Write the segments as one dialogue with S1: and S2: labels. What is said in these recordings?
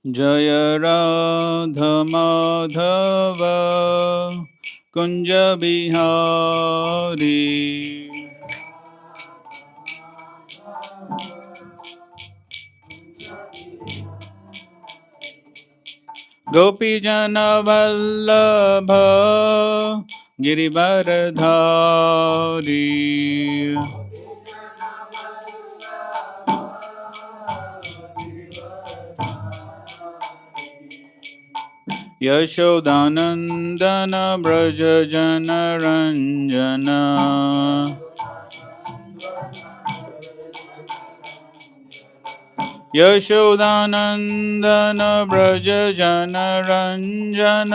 S1: जय राधा माधव कुंज बिहारी गोपी जन वल्लभ गिरिवरधारी यशोदानंदन ब्रज जन रंजन यशोदानंदन ब्रज जन रंजन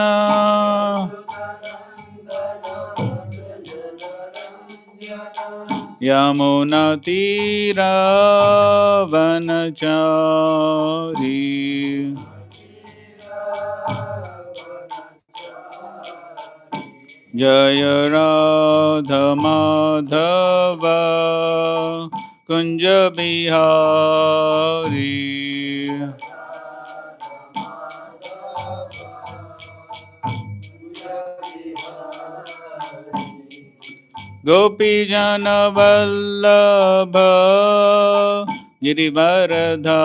S1: यमुना तीरावनचारी जय राधा माधव कुंज बिहारी गोपी जन वल्लभ गिरिवरधारी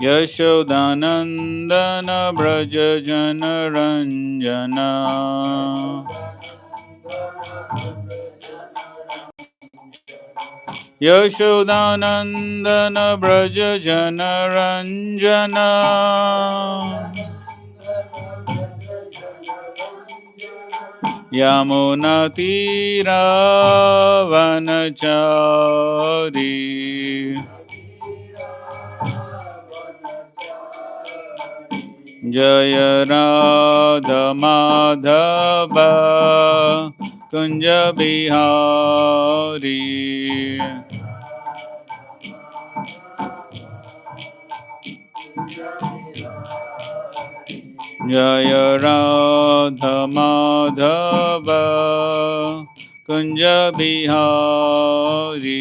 S1: यशोदानंदन ब्रज जन रंजन यशोदानंदन ब्रज जन रंजन यमुना तीरावनचारी जय राधा माधव कुंज बिहारी जय राधा माधव कुंज बिहारी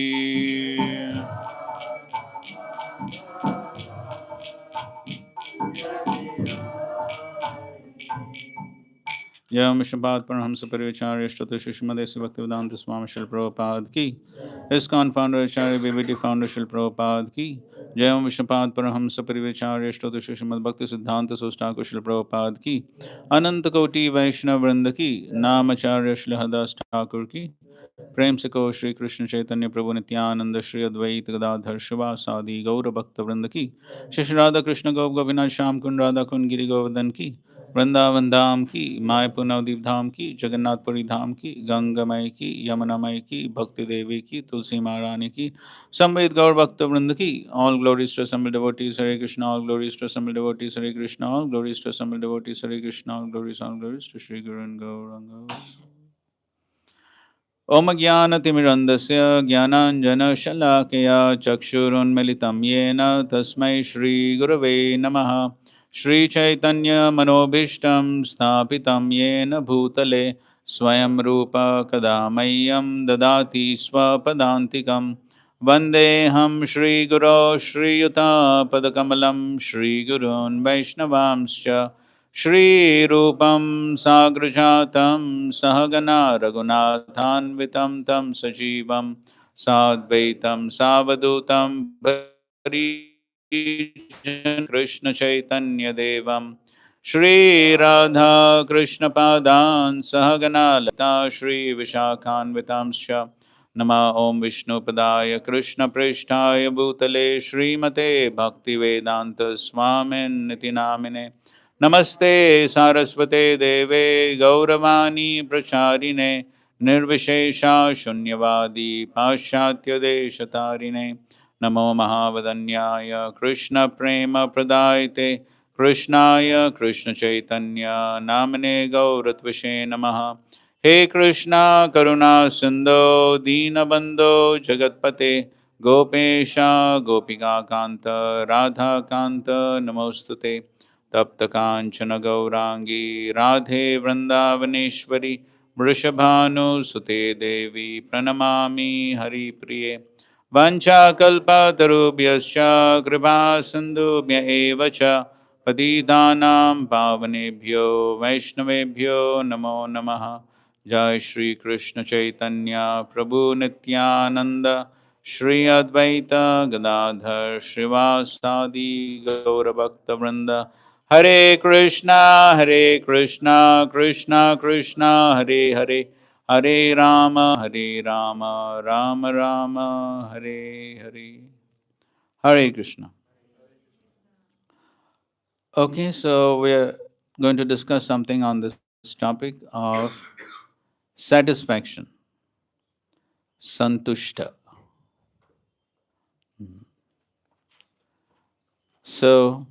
S1: जय विष्णुपाद परमहंस परिव्राजक स्तोत्र सुषमा देसी भक्तिवेदांत स्वामी श्रील प्रभुपाद की इस्कॉन फाउंडर आचार्य बीबीटी फाउंडर श्रील प्रभुपाद की जय विष्णुपाद परमहंस परिव्राजक स्तोत्र सुषमा भक्ति सिद्धांत सुष्ठाकुर श्रील प्रभुपाद की अनंत कोटि वैष्णव वृंद की नामाचार्य श्री हरदास ठाकुर की प्रेम से को श्री कृष्ण चैतन्य प्रभु नित्यानंद श्री अद्वैत गदाधर शिवासादि गौर भक्त वृंद की श्री राधा कृष्ण गौ गोविनाथ श्याम कुंड राधा कुंड गिरि गोवर्धन की वृंदावन धाम की मायापुर नवदीप धाम की जगन्नाथपुरी धाम की गंगामय की यमुनामय की भक्ति देवी की तुलसी महारानी की संवेद गौर भक्त वृंद की all glories to assembled devotees Hare Krishna all glories to assembled devotees Hare Krishna all glories to assembled devotees Hare Krishna all glories to Shri Guru Gauranga ओम ज्ञानतिमिरन्धस्य ज्ञानाञ्जनशलाकया चक्षुरुन्मिलितं येन तस्मै श्रीगुरवे नमः श्रीचैतन्यमनोभीष्टं स्थापितं येन भूतले स्वयं रूप कदा मह्यं ददाति स्वपदान्तिकं वन्देऽहं श्रीगुरो श्रीयुतापदकमलं श्रीगुरून् वैष्णवांश्च श्रीरूपं साग्रजातं सहगना रघुनाथान्वितं तं सजीवं साद्वैतं सावधूतं कृष्णचैतन्यदेवं श्रीराधाकृष्णपादान् सहगना लता श्रीविशाखान्वितांश्च नमः ॐ विष्णुपदाय कृष्णप्रेष्ठाय भूतले श्रीमते भक्तिवेदान्तस्वामिन्निति नामिने नमस्ते सारस्वते देवे गौरवाणी प्रचारिणे निर्विशेषा शून्यवादी पाश्चात्यदेशतारिणे नमो महावदन्याय कृष्ण प्रेम प्रदायते कृष्णाय कृष्ण चैतन्य नामने गौरत्वशे नमः हे कृष्णा करुणा सिंधो दीनबंधो जगतपते गोपेशा गोपिका कांत राधा कांत नमोस्तुते तप्त कांचन Gaurangi Radhe Vrindavaneshwari Vrishabhanu Sute Devi Pranamami Hari Priye Vancha Kalpa Tarubhyascha Kripa Sindhubhya Evacha Patidanam Pavanebhyo Vaishnavebhyo Namo Namaha Jai Shri Krishna Chaitanya Prabhu Nityananda Shri Advaita Gadadhar Srivasadi Gaura Bhakta Vrinda Hare Krishna, Krishna Krishna, Hare Hare, Hare Rama, Rama Rama, Hare Hare. Hare Krishna. Okay, so we're going to discuss something on this topic of satisfaction, santushta. So,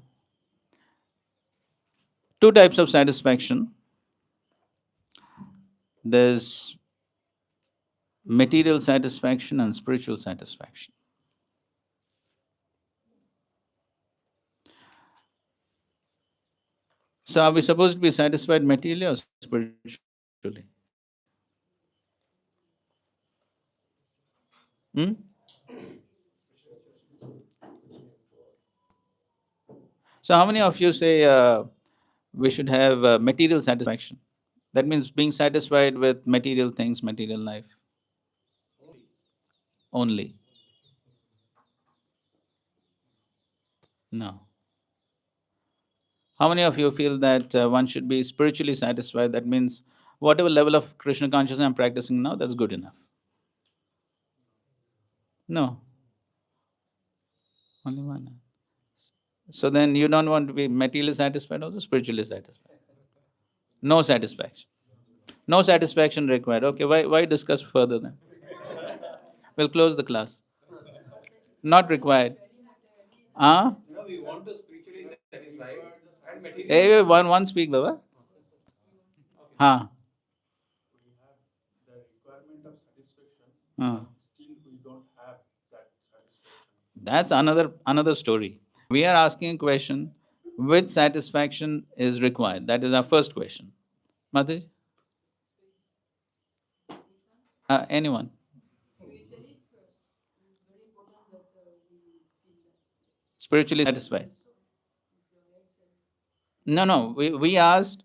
S1: two types of satisfaction. There's material satisfaction and spiritual satisfaction. So, are we supposed to be satisfied materially or spiritually? Hmm? So, how many of you say we should have material satisfaction? That means being satisfied with material things, material life only. No. How many of you feel that one should be spiritually satisfied? That means whatever level of Krishna consciousness I'm practicing now, that's good enough. No. Only one. So then you don't want to be materially satisfied, also spiritually satisfied. No satisfaction. No satisfaction required. Okay, why discuss further then? We'll close the class. Not required. Ah?
S2: No, we want to spiritually satisfy and materially.
S1: Hey, one speak, Baba. Huh.
S2: We have the requirement of satisfaction,
S1: Huh.
S2: still we don't have that satisfaction.
S1: That's another story. We are asking a question: which satisfaction is required? That is our first question. Mother, anyone? Spiritually satisfied? No. We asked.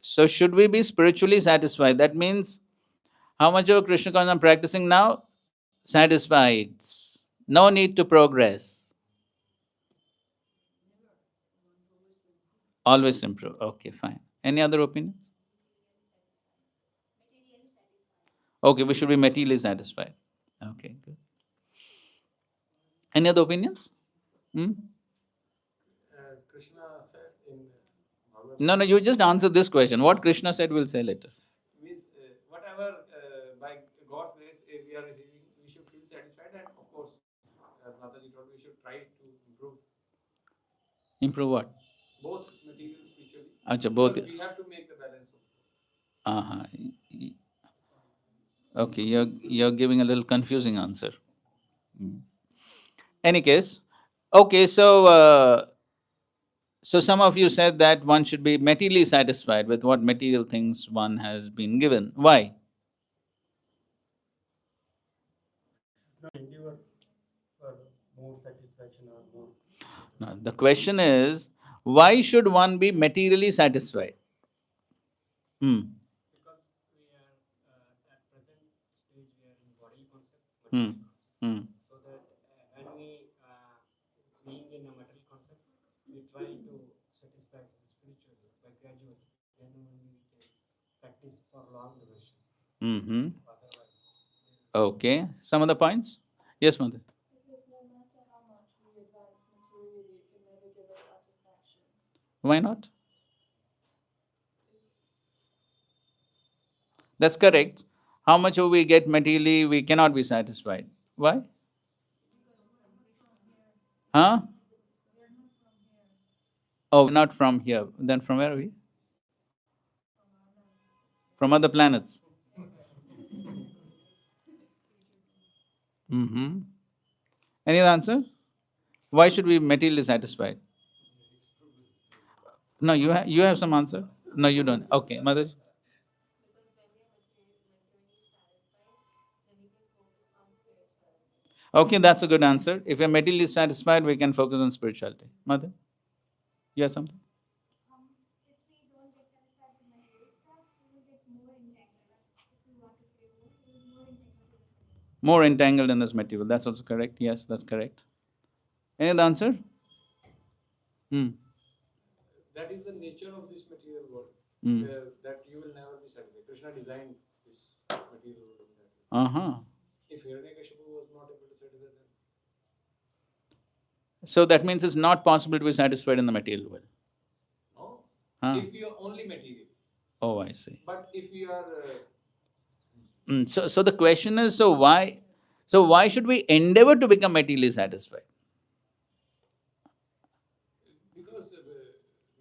S1: So should we be spiritually satisfied? That means how much of Krishna consciousness I'm practicing now? Satisfied. No need to progress. Always improve. Okay, fine. Any other opinions? Okay, we should be materially satisfied. Okay, good. Any other opinions? Hmm?
S2: Krishna said in Bhagavad
S1: No, you just answer this question. What Krishna said, we'll say later.
S2: means whatever by God's grace we are receiving, we should feel satisfied, and of course, as Mataji told, we should try to improve
S1: Improve what?
S2: both material and spiritually.
S1: Acha, both.
S2: Because we have to make the balance of both.
S1: Uh-huh. Okay, you're giving a little confusing answer. Any case, okay, so some of you said that one should be materially satisfied with what material things one has been given. Why?
S2: Not endeavor for more satisfaction or more.
S1: Now, the question is, why should one be materially satisfied?
S2: Because we are at present stage we are in bodily concept,
S1: Hmm.
S2: material.
S1: Hmm.
S2: So that when we being in a material concept, we try to satisfy spiritually by gradually. Then only we can practice for long duration.
S1: Mm-hmm.
S2: Otherwise,
S1: Okay. Some other points? Yes, Mother.
S3: Because no matter how much we advance materially, it can never give us satisfaction.
S1: Why not? That's correct. How much we get materially, we cannot be satisfied. Why? Huh? Oh, we're not from here. Then from where are we? From other planets. Mm-hmm. Any other answer? Why should we be materially satisfied? No, you have some answer? No, you don't. Okay, Mother. Okay, that's a good answer. If you're materially satisfied, we can focus on spirituality. Mother, you have something?
S4: If we don't get satisfied with material stuff, we will get more entangled. If we want to pray more, we will be more entangled with this.
S1: More entangled in this material. That's also correct. Yes, that's correct. Any other answer?
S5: That is the nature of this material world. That you will never be satisfied. Krishna designed this material world in that way.
S1: Uh-huh.
S5: If Hiranyakashipu was not able to satisfy them,
S1: So that means it's not possible to be satisfied in the material world.
S5: no.
S1: Huh?
S5: If you are only material.
S1: Oh, I see.
S5: But if you are
S1: So the question is, so why should we endeavor to become materially satisfied?
S5: because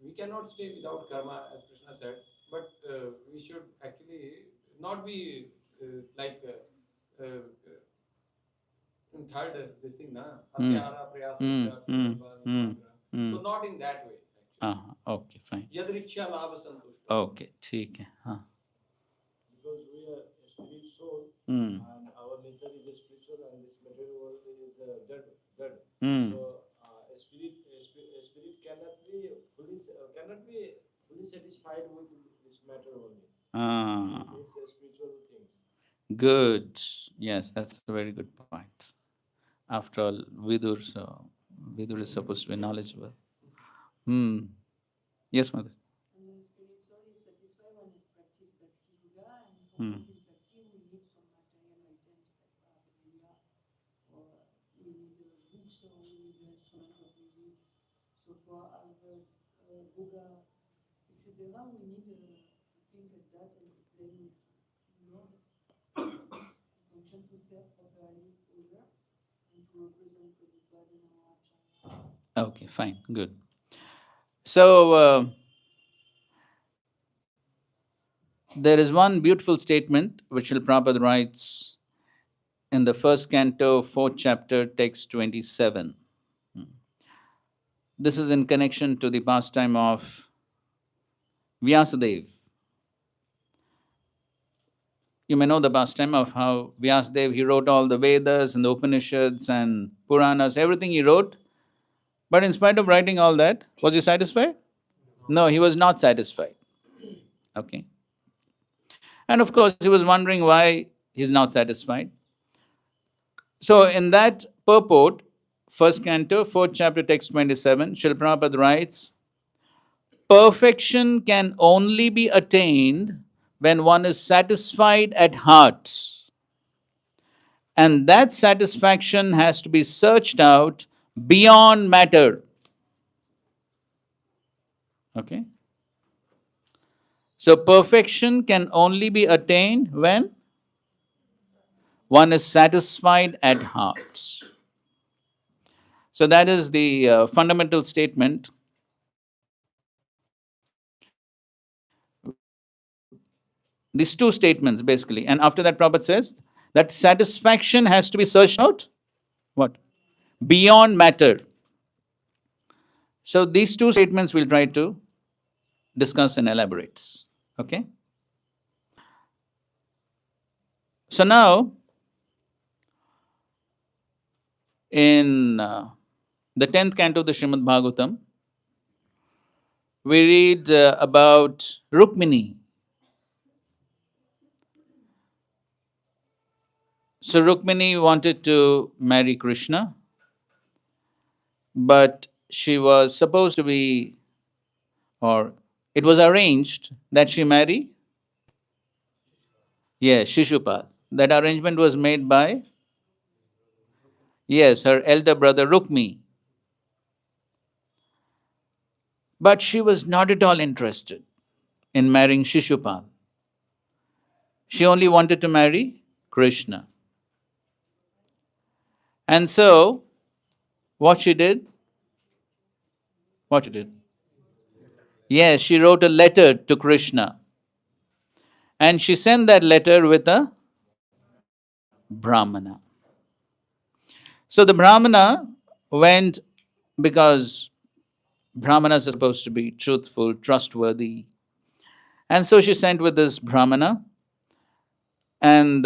S5: we cannot stay without karma, as Krishna said, but we should actually not be like in third this thing, na? Atyara, prayasa, so not in that way.
S1: Okay, fine.
S5: Yadrichya labha santushta.
S1: Okay, ठीक है. हाँ.
S6: Because we are a spirit soul
S1: Hmm.
S6: and our nature is a spiritual and this material world is a jad.
S1: Hmm.
S6: So a spirit cannot be fully satisfied with this matter only.
S1: Ah,
S6: It's a spiritual thing.
S1: good. Yes, that's a very good point. After all, Vidur is supposed to be knowledgeable. Yes, mother.
S3: And the spirit soul is satisfied when it practices Bhakti Yoga, and for
S1: Hmm.
S3: practice Bhakti, we need some material items like paraphernalia, or we need books, or we need the instrument of music. So for our Buddha, etc., we need to think like that and to play with, function to serve properly over and to represent Prabhupada in our acharya.
S1: Okay, fine, good. So there is one beautiful statement which Srila Prabhupada writes in the first canto, 4th chapter, text 27. This is in connection to the pastime of Vyasadeva. You may know the pastime of how Vyasadeva, he wrote all the Vedas and the Upanishads and Puranas, everything he wrote. But in spite of writing all that, was he satisfied? No, he was not satisfied. Okay. And of course, he was wondering why he's not satisfied. So in that purport, first canto, 4th chapter, text 27, Srila Prabhupada writes, perfection can only be attained when one is satisfied at heart. And that satisfaction has to be searched out beyond matter. Okay? So perfection can only be attained when one is satisfied at heart. So that is the fundamental statement. These two statements basically. And after that, Prabhupada says that satisfaction has to be searched out. What? Beyond matter. So these two statements we'll try to discuss and elaborate. Okay? So now, in the 10th canto of the Srimad Bhagavatam, we read about Rukmini. So Rukmini wanted to marry Krishna, but she was supposed to be, or it was arranged that she marry, yes, Shishupal. That arrangement was made by, yes, her elder brother Rukmi. But she was not at all interested in marrying Shishupal. She only wanted to marry Krishna. And so, what she did? What she did? Yes, she wrote a letter to Krishna. And she sent that letter with a Brahmana. So the Brahmana went, because Brahmanas are supposed to be truthful, trustworthy. And so she sent with this Brahmana. And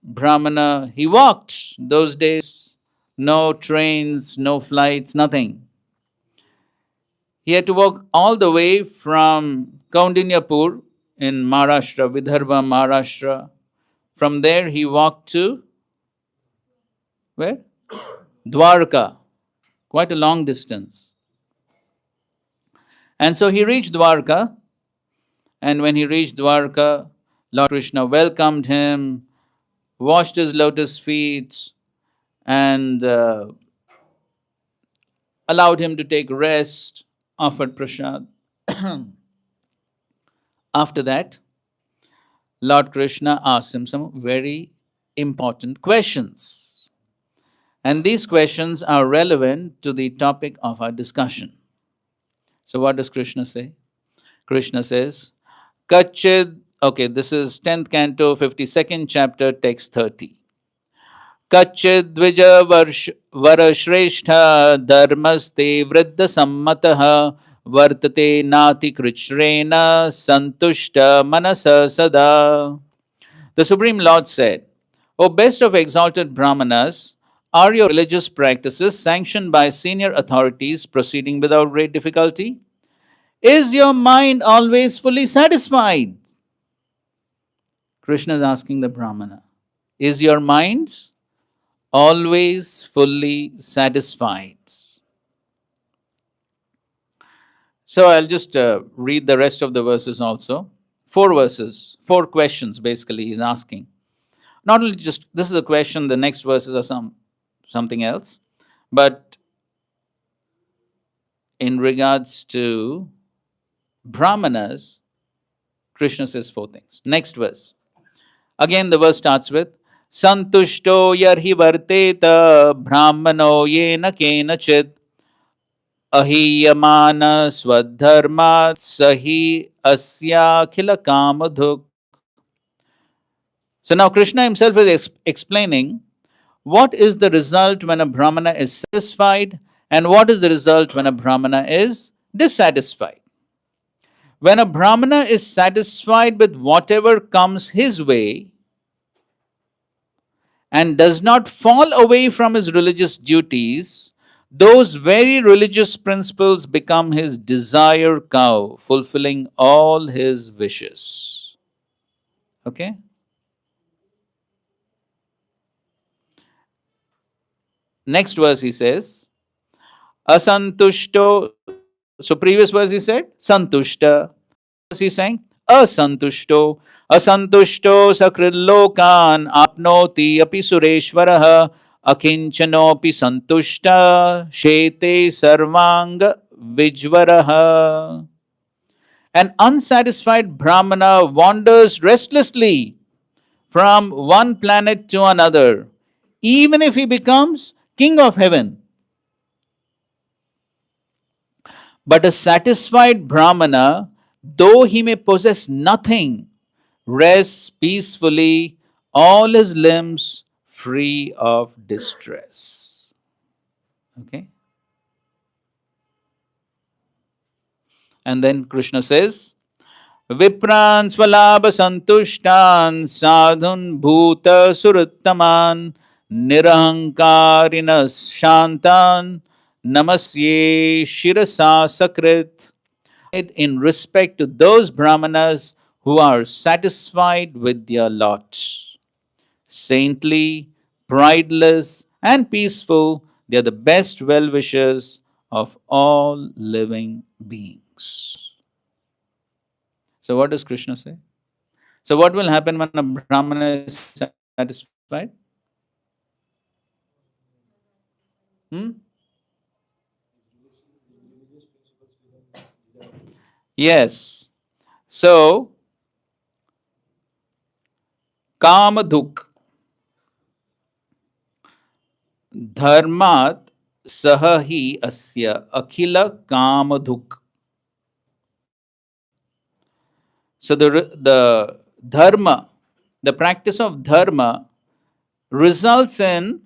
S1: Brahmana, he walked those days, no trains, no flights, nothing. He had to walk all the way from Kaundinyapur in Maharashtra, Vidarbha, Maharashtra. From there, he walked to where? Dwarka, quite a long distance. And so he reached Dwarka, and when he reached Dwarka, Lord Krishna welcomed him, washed his lotus feet, and allowed him to take rest, offered prasad. After that, Lord Krishna asked him some very important questions. And these questions are relevant to the topic of our discussion. So, what does Krishna say? Krishna says, Kachid, okay, this is 10th canto, 52nd chapter, text 30. Kachid Dvija Varashrestha Dharmaste Vriddha Sammataha Vartate Nati Krichrena Santushta Manasa Sada. The Supreme Lord said, O best of exalted Brahmanas, are your religious practices sanctioned by senior authorities proceeding without great difficulty? Is your mind always fully satisfied? Krishna is asking the Brahmana. Is your mind always fully satisfied? So I'll just read the rest of the verses also. 4 verses, 4 questions basically he's asking. Not only just, this is a question, the next verses are something else, but in regards to Brahmanas, Krishna says 4 things. Next verse. Again, the verse starts with Santushto yarhi varteta brahmano yena kenachit ahiyamana swadharmat sahi asya khila kamadhuk. So now Krishna himself is explaining what is the result when a Brahmana is satisfied and what is the result when a Brahmana is dissatisfied. When a Brahmana is satisfied with whatever comes his way and does not fall away from his religious duties, those very religious principles become his desire cow, fulfilling all his wishes. Okay? Next verse he says, Asantushto. So previous verse he said, Santushta. He's saying, Asantushto. Asantushto sakrillokan apnoti api sureshwaraha akinchanopi santushta shete sarvanga vijvaraha. An unsatisfied Brahmana wanders restlessly from one planet to another, even if he becomes king of heaven. But a satisfied Brahmana, though he may possess nothing, rests peacefully, all his limbs free of distress. Okay? And then Krishna says, Vipran swalabha santushtan sadhun bhuta suruttaman nirahankarinas shantan namasye shirasa sakrit. In respect to those Brahmanas who are satisfied with their lot. Saintly, prideless, and peaceful, they are the best well-wishers of all living beings. So what does Krishna say? So what will happen when a Brahmana is satisfied? Yes. So, Kamaduk Dharmat Sahahi Asya Akhila Kamaduk. So the dharma, the practice of dharma results in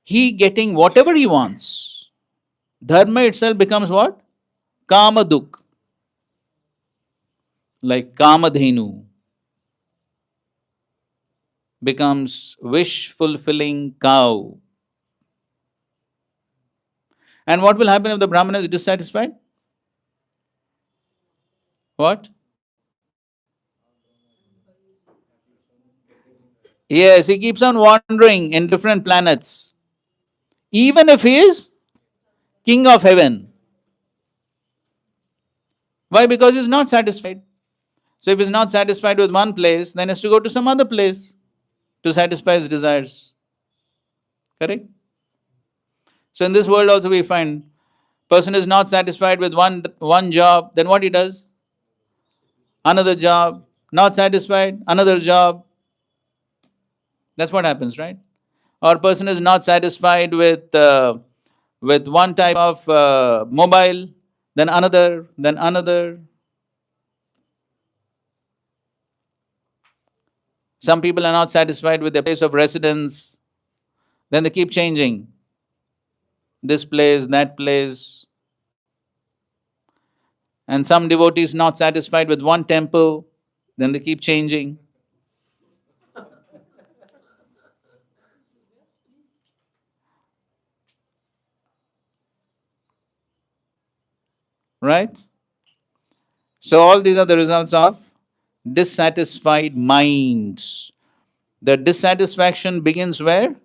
S1: he getting whatever he wants. Dharma itself becomes what? Kamaduk. Like Kamadhenu. becomes wish-fulfilling cow. And what will happen if the Brahmana is dissatisfied? What? Yes, he keeps on wandering in different planets. Even if he is king of heaven. Why? Because he's not satisfied. So if he's not satisfied with one place, then he has to go to some other place to satisfy his desires. Correct? So in this world also we find person is not satisfied with one job, then what he does? Another job. Not satisfied, another job. That's what happens, right? Or person is not satisfied with one type of mobile, then another, then another. Some people are not satisfied with their place of residence, then they keep changing. This place, that place. And some devotees not satisfied with one temple, then they keep changing. Right? So all these are the results of dissatisfied minds. The dissatisfaction begins where?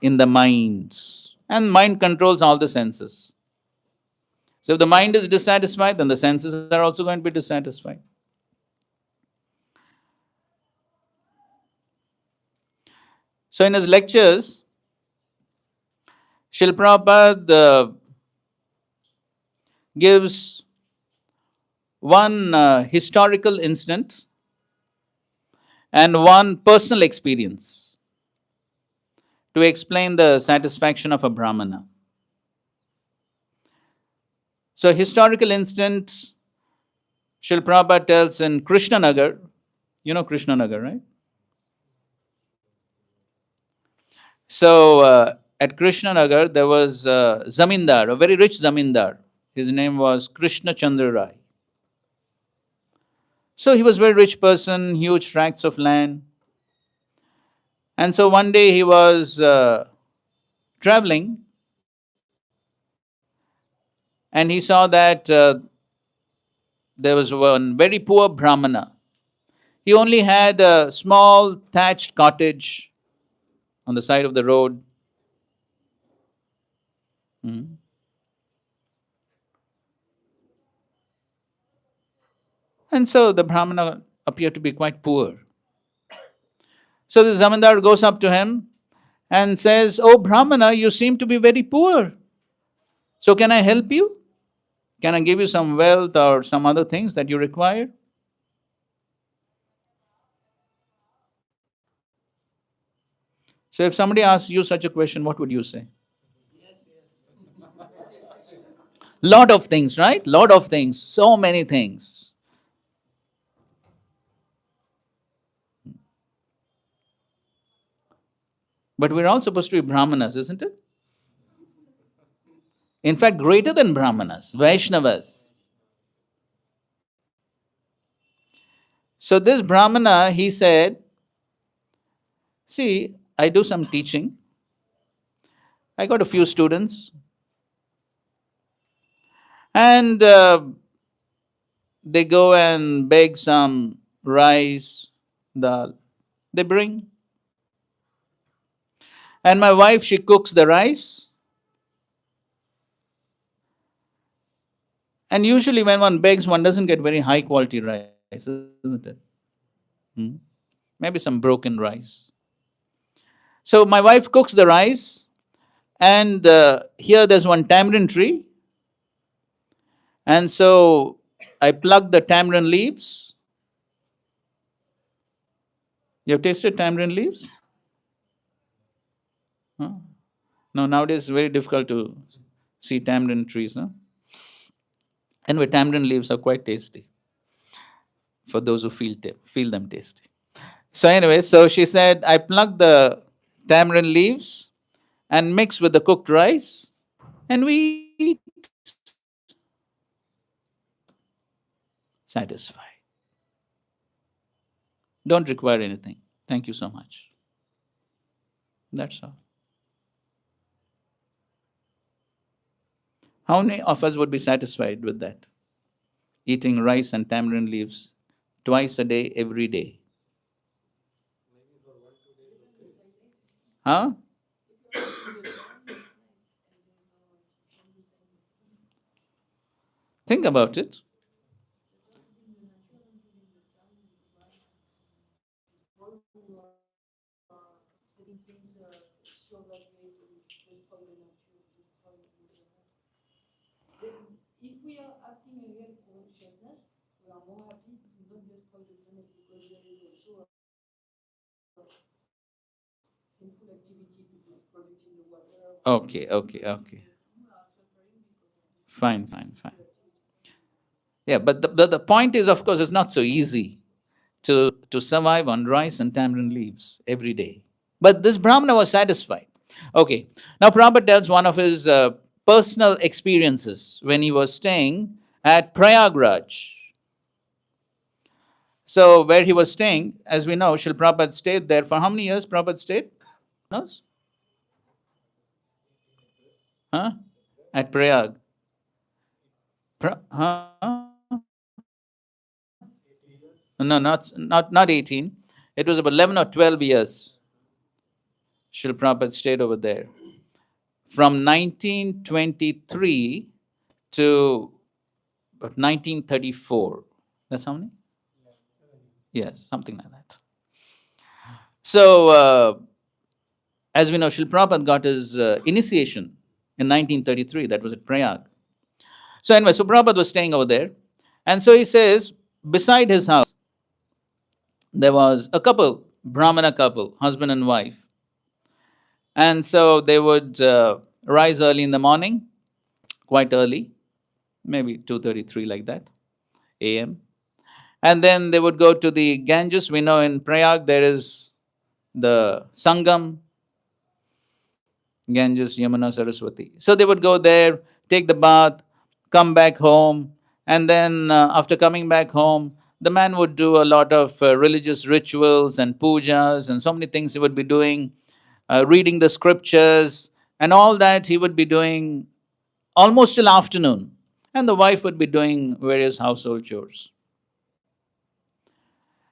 S1: In the minds. And mind controls all the senses. So if the mind is dissatisfied, then the senses are also going to be dissatisfied. So in his lectures, Srila Prabhupada gives one historical instance and one personal experience to explain the satisfaction of a Brahmana. So historical instance, Srila Prabhupada tells in Krishna Nagar, you know Krishna Nagar, right? So at Krishna Nagar, there was a zamindar, a very rich zamindar. His name was Krishna Chandra Rai. So he was a very rich person, huge tracts of land. And so one day he was traveling and he saw that there was one very poor Brahmana. He only had a small thatched cottage on the side of the road. Mhm. And so the Brahmana appeared to be quite poor. So the Zamindar goes up to him and says, "Oh Brahmana, you seem to be very poor. So can I help you? Can I give you some wealth or some other things that you require?" So if somebody asks you such a question, what would you say? Lot of things, right? Lot of things, so many things. But we're all supposed to be Brahmanas, isn't it? In fact, greater than Brahmanas, Vaishnavas. So this Brahmana, he said, "See, I do some teaching. I got a few students, and they go and beg some rice, dal. They bring. And my wife, she cooks the rice. And usually when one begs, one doesn't get very high quality rice, isn't it? Hmm? Maybe some broken rice. So my wife cooks the rice, and here there's one tamarind tree. And so I pluck the tamarind leaves. You have tasted tamarind leaves? Huh? No, nowadays it's very difficult to see tamarind trees. No? Anyway, tamarind leaves are quite tasty for those who feel them tasty. So anyway, so she said, I pluck the tamarind leaves and mix with the cooked rice, and we eat. Satisfied. Don't require anything. Thank you so much. That's all. How many of us would be satisfied with that? Eating rice and tamarind leaves twice a day, every day. Huh? Think about it.
S3: Setting things so that way to destroy the nature, destroy the nature. If we are acting in real consciousness, we are more happy to not destroy the planet because there is also a sinful activity to be producing the water.
S1: Okay.
S3: We are suffering because of this
S1: Fine.
S3: activity.
S1: Yeah, but the point is, of course, it's not so easy to survive on rice and tamarind leaves every day. But this Brahmana was satisfied. Okay, now Prabhupada tells one of his personal experiences when he was staying at Prayagraj. So, where he was staying, as we know, Srila Prabhupada stayed there for how many years Prabhupada stayed? Knows? Huh? At Prayag. Huh? No, not 18. It was about 11 or 12 years. Srila Prabhupada stayed over there. From 1923 to about 1934. That's how many? Yes, something like that. So, as we know, Srila Prabhupada got his initiation in 1933. That was at Prayag. So, anyway, so Prabhupada was staying over there. And so he says, beside his house, there was a couple, Brahmana couple, husband and wife. And so they would rise early in the morning, quite early, maybe 2:33 like that, a.m. And then they would go to the Ganges. We know in Prayag there is the Sangam, Ganges, Yamuna, Saraswati. So they would go there, take the bath, come back home, and then after coming back home, the man would do a lot of religious rituals and pujas and so many things he would be doing, reading the scriptures, and all that he would be doing almost till afternoon. And the wife would be doing various household chores.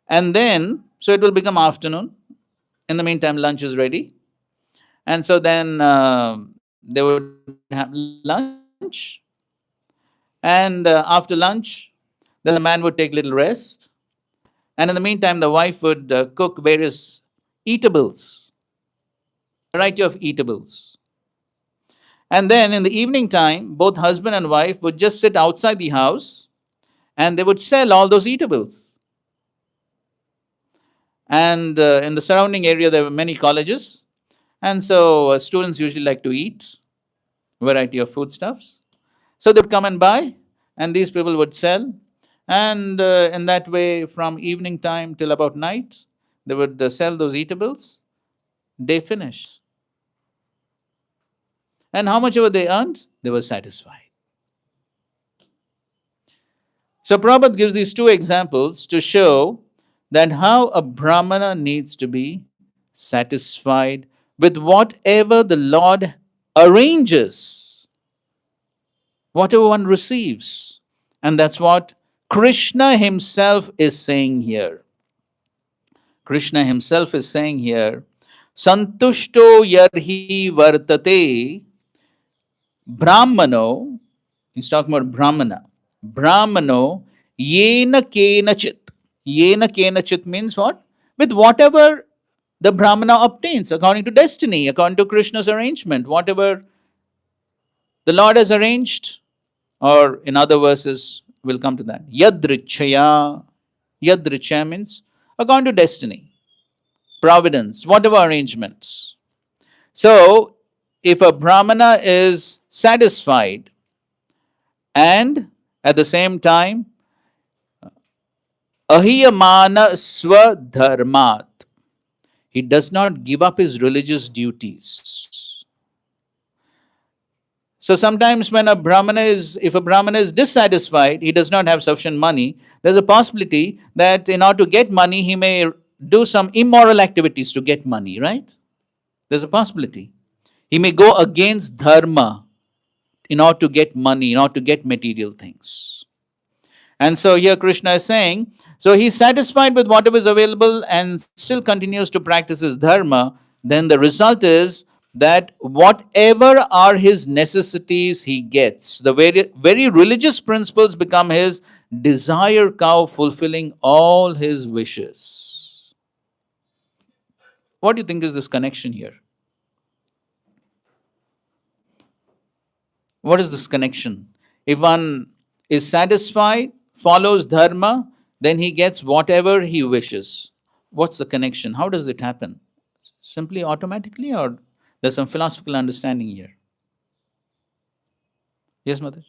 S1: And then, so it will become afternoon. In the meantime, lunch is ready. And so then they would have lunch. And after lunch, then the man would take little rest. And in the meantime, the wife would cook various eatables, variety of eatables. And then in the evening time, both husband and wife would just sit outside the house and they would sell all those eatables. And in the surrounding area, there were many colleges. And so students usually like to eat variety of foodstuffs. So they would come and buy, and these people would sell. And in that way, from evening time till about night, they would sell those eatables. Day finished. And how much ever they earned, they were satisfied. So Prabhupada gives these two examples to show that how a Brahmana needs to be satisfied with whatever the Lord arranges, whatever one receives. And that's what Krishna himself is saying here. Krishna himself is saying here, Santushto yarhi vartate Brahmano, he's talking about Brahmana. Brahmano yena kenachit. Yena kenachit means what? With whatever the Brahmana obtains according to destiny, according to Krishna's arrangement, whatever the Lord has arranged, or in other verses, we'll come to that. Yadrichaya. Yadrichaya means according to destiny, providence, whatever arrangements. So, if a Brahmana is satisfied and at the same time, ahiyamana swadharmat, he does not give up his religious duties. So sometimes when if a Brahmana is dissatisfied, he does not have sufficient money, there's a possibility that in order to get money, he may do some immoral activities to get money, right? There's a possibility. He may go against dharma in order to get money, in order to get material things. And so here Krishna is saying, so he's satisfied with whatever is available and still continues to practice his dharma, then the result is that whatever are his necessities he gets. The very religious principles become his desire cow, fulfilling all his wishes. What do you think is this connection here? What is this connection? If one is satisfied, follows dharma, then he gets whatever he wishes. What's the connection? How does it happen? Simply automatically, or there's some philosophical understanding here? Yes, Mother?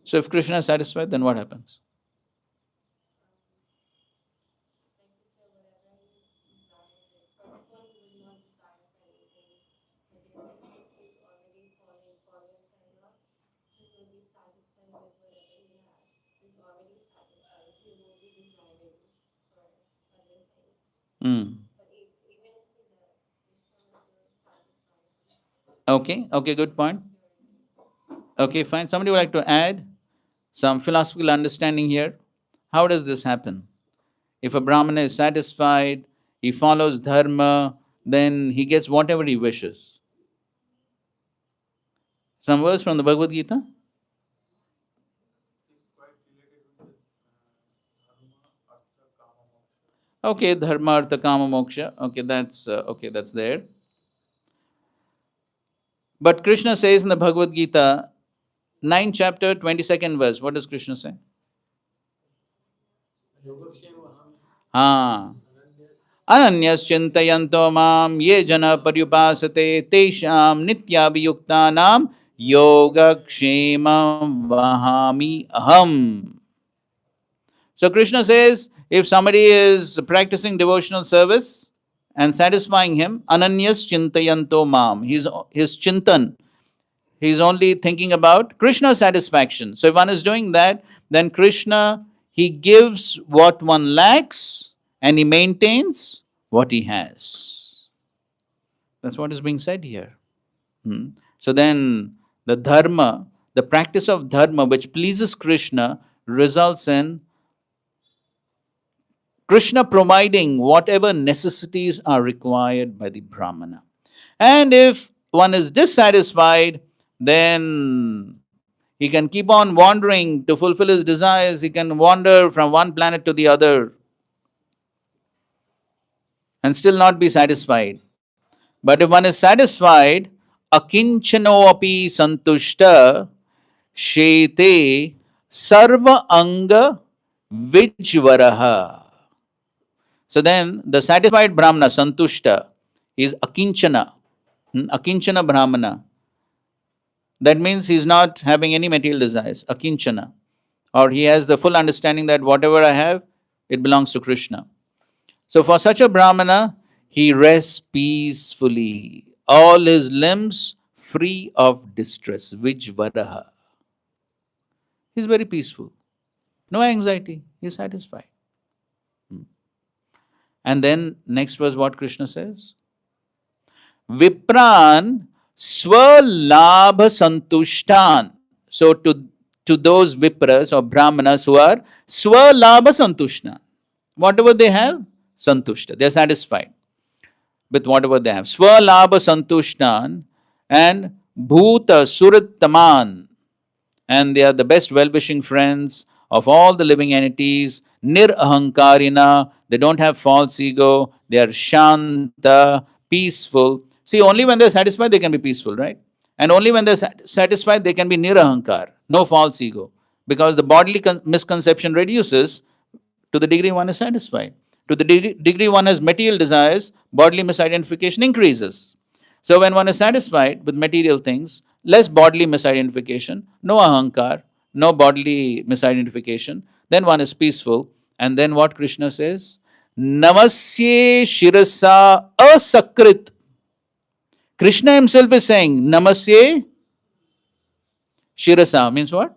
S1: So if Krishna is satisfied, then what happens? Hmm. Okay, good point. Okay, fine. Somebody would like to add some philosophical understanding here? How does this happen? If a Brahmana is satisfied, he follows dharma, then he gets whatever he wishes. Some verse from the Bhagavad Gita? Okay, dharma, artha, kama, moksha. Okay, that's there. But Krishna says in the Bhagavad Gita, 9th chapter, 22nd verse, what does Krishna say? Ananyas chintayanto mam ye jana paryupasate tesham nityabhiyuktanam yoga kshemam vahami aham. So Krishna says, if somebody is practicing devotional service and satisfying him, ananyas chintayanto mam, his chintan, he's only thinking about Krishna's satisfaction. So if one is doing that, then Krishna, he gives what one lacks and he maintains what he has. That's what is being said here. So then the dharma, the practice of dharma which pleases Krishna, results in Krishna providing whatever necessities are required by the Brahmana. And if one is dissatisfied, then he can keep on wandering to fulfill his desires. He can wander from one planet to the other and still not be satisfied. But if one is satisfied, akinchano api santushta shete sarva anga vijvaraha. So then the satisfied Brahmana, santushta, is akinchana, akinchana Brahmana. That means he's not having any material desires, akinchana. Or he has the full understanding that whatever I have, it belongs to Krishna. So for such a Brahmana, he rests peacefully, all his limbs free of distress, vijvaraha. He's very peaceful, no anxiety, he's satisfied. And then next was what Krishna says? Vipran swalabha santushtan. So to those Vipras or Brahmanas who are swalabha santushtan, whatever they have, santushta, they are satisfied with whatever they have. Swalabha santushtan and bhuta surittaman, and they are the best well-wishing friends of all the living entities. Nirahankarina, they don't have false ego, they are shanta, peaceful. See, only when they're satisfied they can be peaceful, right? And only when they're satisfied they can be nirahankar, no false ego. Because the bodily misconception reduces to the degree one is satisfied. To the degree one has material desires, bodily misidentification increases. So when one is satisfied with material things, less bodily misidentification, no ahankar, no bodily misidentification, then one is peaceful. And then what Krishna says? Namasye shirasa asakrit. Krishna himself is saying, Namasye shirasa means what?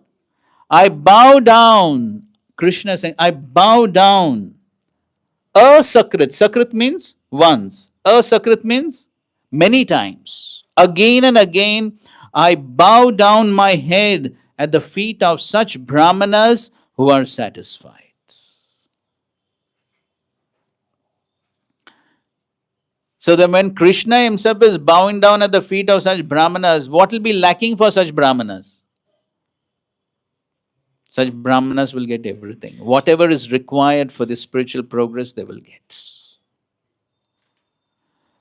S1: I bow down. Krishna is saying, I bow down. Asakrit. Sakrit means once. Asakrit means many times. Again and again, I bow down my head at the feet of such brahmanas who are satisfied. So that when Krishna himself is bowing down at the feet of such brahmanas, what will be lacking for such brahmanas? Such brahmanas will get everything. Whatever is required for the spiritual progress, they will get.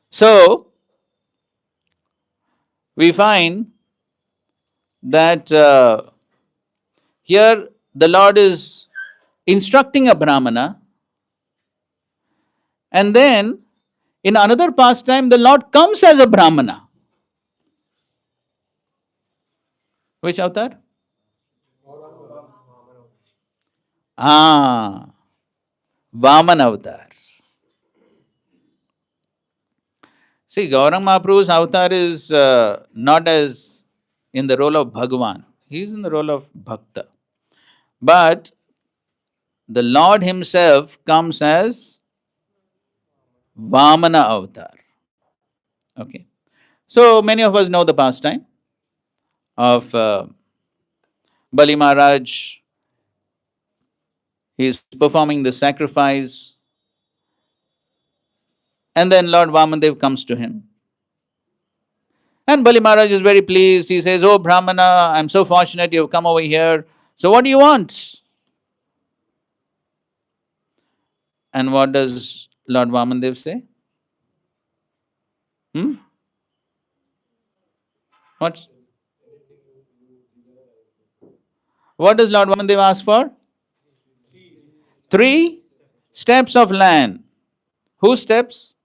S1: So, we find that here the Lord is instructing a brahmana, and then in another pastime, the Lord comes as a brahmana. Which avatar? Vaman avatar. See, Gaurang Mahaprabhu's avatar is not as in the role of Bhagavan. He is in the role of Bhakta. But the Lord himself comes as Vamana avatar. Okay. So many of us know the pastime of Bali Maharaj. He is performing the sacrifice, and then Lord Vamandev comes to him. And Bali Maharaj is very pleased. He says, "Oh Brahmana, I'm so fortunate you've come over here. So what do you want?" And what does Lord Vamandev say? What? What does Lord Vamandev ask for? 3 steps of land. Whose steps?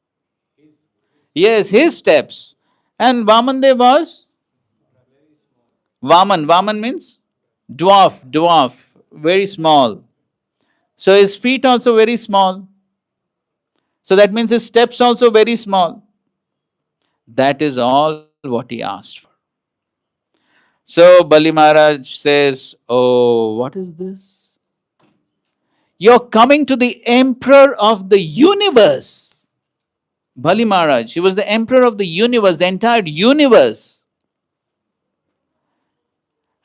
S1: Yes, his steps. And Vamandev was Vaman. Vaman means dwarf, very small. So his feet also very small. So that means his steps also very small. That is all what he asked for. So Bali Maharaj says, "Oh, what is this? You're coming to the emperor of the universe." Bali Maharaj, he was the emperor of the universe, the entire universe.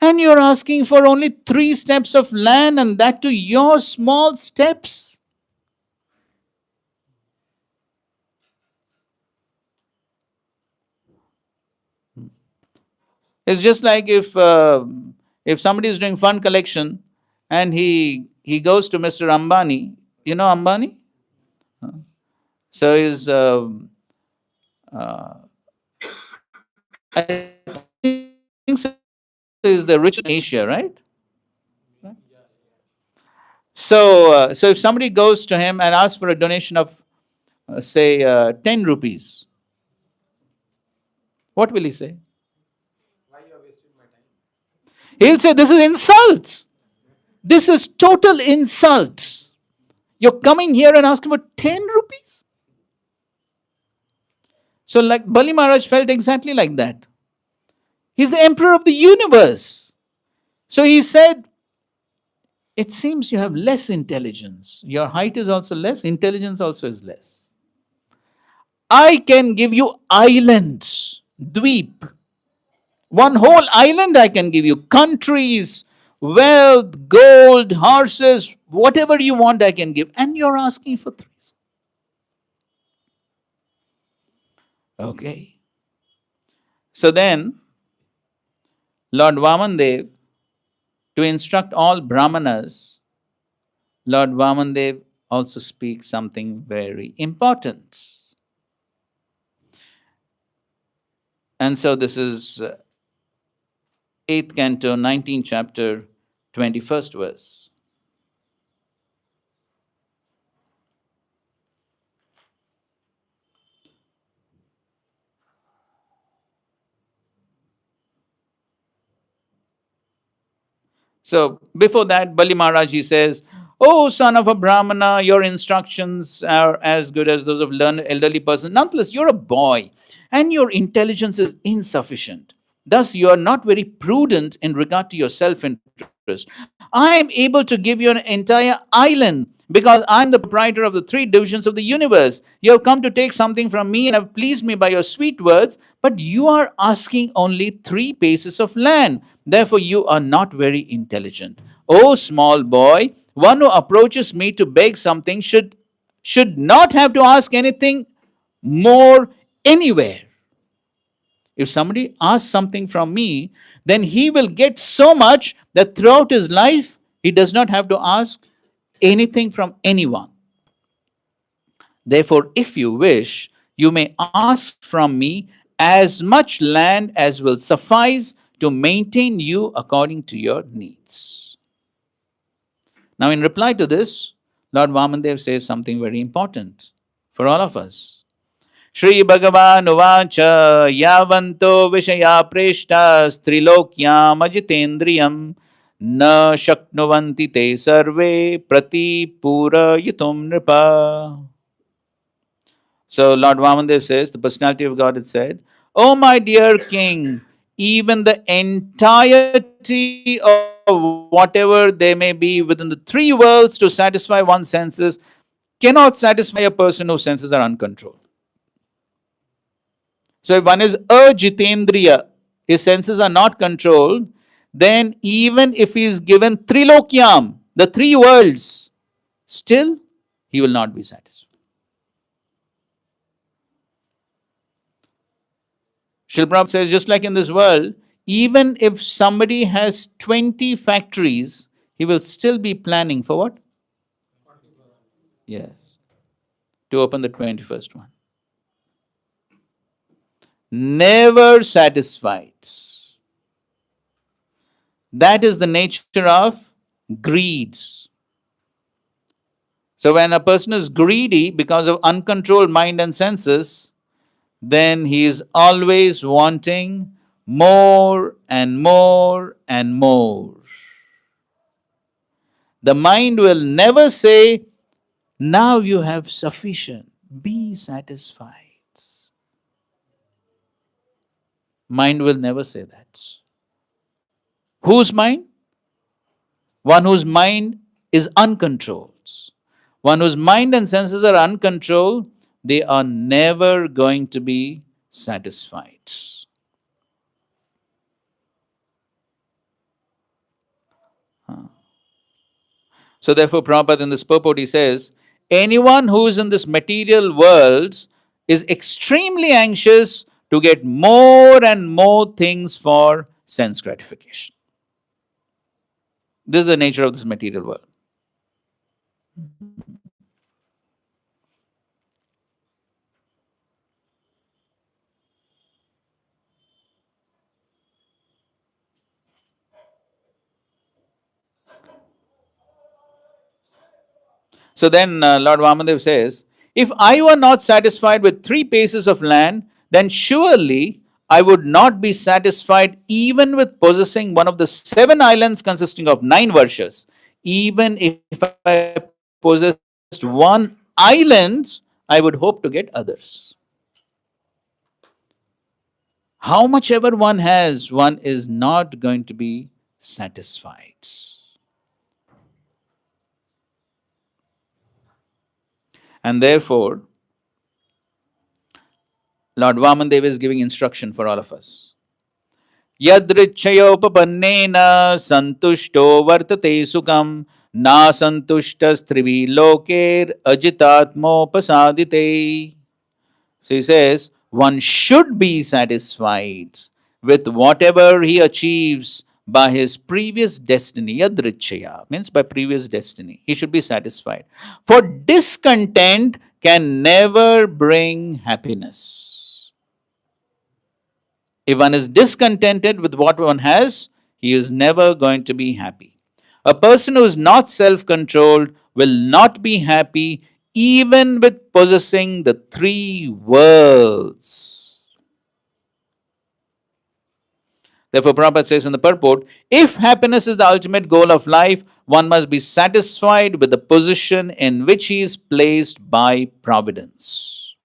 S1: And you're asking for only 3 steps of land, and that to your small steps. It's just like if somebody is doing fund collection and he goes to Mr. Ambani. You know Ambani? So he's I think so is the richest in Asia, right? So if somebody goes to him and asks for a donation of say 10 rupees, what will he say?
S5: Why you are wasting my time?
S1: He'll say, "This is insult. This is total insult. You're coming here and asking for 10 rupees?" So like Bali Maharaj felt exactly like that. He's the emperor of the universe. So he said, "It seems you have less intelligence. Your height is also less, intelligence also is less. I can give you islands, dweep. One whole island I can give you. Countries, wealth, gold, horses, whatever you want I can give. And you're asking for 3. Okay. So then, Lord Vamandev, to instruct all Brahmanas, Lord Vamandev also speaks something very important. And so this is 8th canto, 19th chapter, 21st verse. So before that, Bali Maharaj, he says, "Oh, son of a Brahmana, your instructions are as good as those of learned elderly persons. Nonetheless, you're a boy and your intelligence is insufficient. Thus, you are not very prudent in regard to your self-interest. I am able to give you an entire island because I'm the proprietor of the three divisions of the universe. You have come to take something from me and have pleased me by your sweet words, but you are asking only 3 paces of land. Therefore, you are not very intelligent. O small boy, one who approaches me to beg something should not have to ask anything more anywhere. If somebody asks something from me, then he will get so much that throughout his life, he does not have to ask anything from anyone. Therefore, if you wish, you may ask from me as much land as will suffice to maintain you according to your needs. Now, in reply to this, Lord Vamandev says something very important for all of us. Shri Bhagavan Uvacha Yavanto Vishaya Preshtas Trilokyam Ajitendriyam Na Shaknuvanti Te Sarve Prati Pura Yitum Nripa. So Lord Vamandev says, the personality of God had said, "Oh my dear king, even the entirety of whatever there may be within the 3 worlds to satisfy one's senses cannot satisfy a person whose senses are uncontrolled." So if one is a jitendriya, his senses are not controlled, then even if he is given trilokyam, the 3 worlds, still he will not be satisfied. Srila Prabhupada says, just like in this world, even if somebody has 20 factories, he will still be planning for what? Yes, to open the 21st one. Never satisfied. That is the nature of greed. So when a person is greedy because of uncontrolled mind and senses, then he is always wanting more and more and more. The mind will never say, now you have sufficient, be satisfied. Mind will never say that. Whose mind? One whose mind is uncontrolled. One whose mind and senses are uncontrolled, they are never going to be satisfied. So therefore, Prabhupada in this purport, he says, anyone who is in this material world is extremely anxious to get more and more things for sense gratification. This is the nature of this material world. So then Lord Vamandev says, if I were not satisfied with 3 paces of land, then surely I would not be satisfied even with possessing one of the 7 islands consisting of 9 varshas. Even if I possessed one island, I would hope to get others. How much ever one has, one is not going to be satisfied. And therefore, Lord Vamandev is giving instruction for all of us. Yadrichayopapannena santushto vartate sukham na santushtas trivi loker ajitatmopasadite. So he says, one should be satisfied with whatever he achieves by his previous destiny. Yadrichaya means by previous destiny. He should be satisfied. For discontent can never bring happiness. If one is discontented with what one has, he is never going to be happy. A person who is not self-controlled will not be happy even with possessing the 3 worlds. Therefore, Prabhupada says in the purport, if happiness is the ultimate goal of life, one must be satisfied with the position in which he is placed by providence.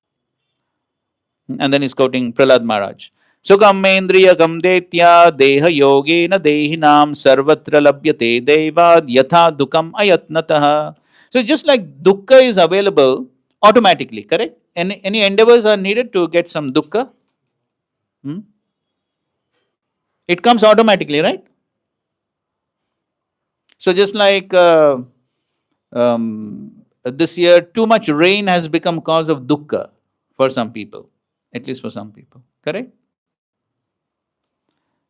S1: And then he's quoting Prahlad Maharaj. Sukham mendriyakam detya deha yogena dehinam sarvatra labhyate devad yatha dukam ayatnataha. So just like dukkha is available automatically, correct? Any endeavors are needed to get some dukkha? Hmm? It comes automatically, right? So just like this year, too much rain has become cause of dukkha for some people, at least for some people, correct?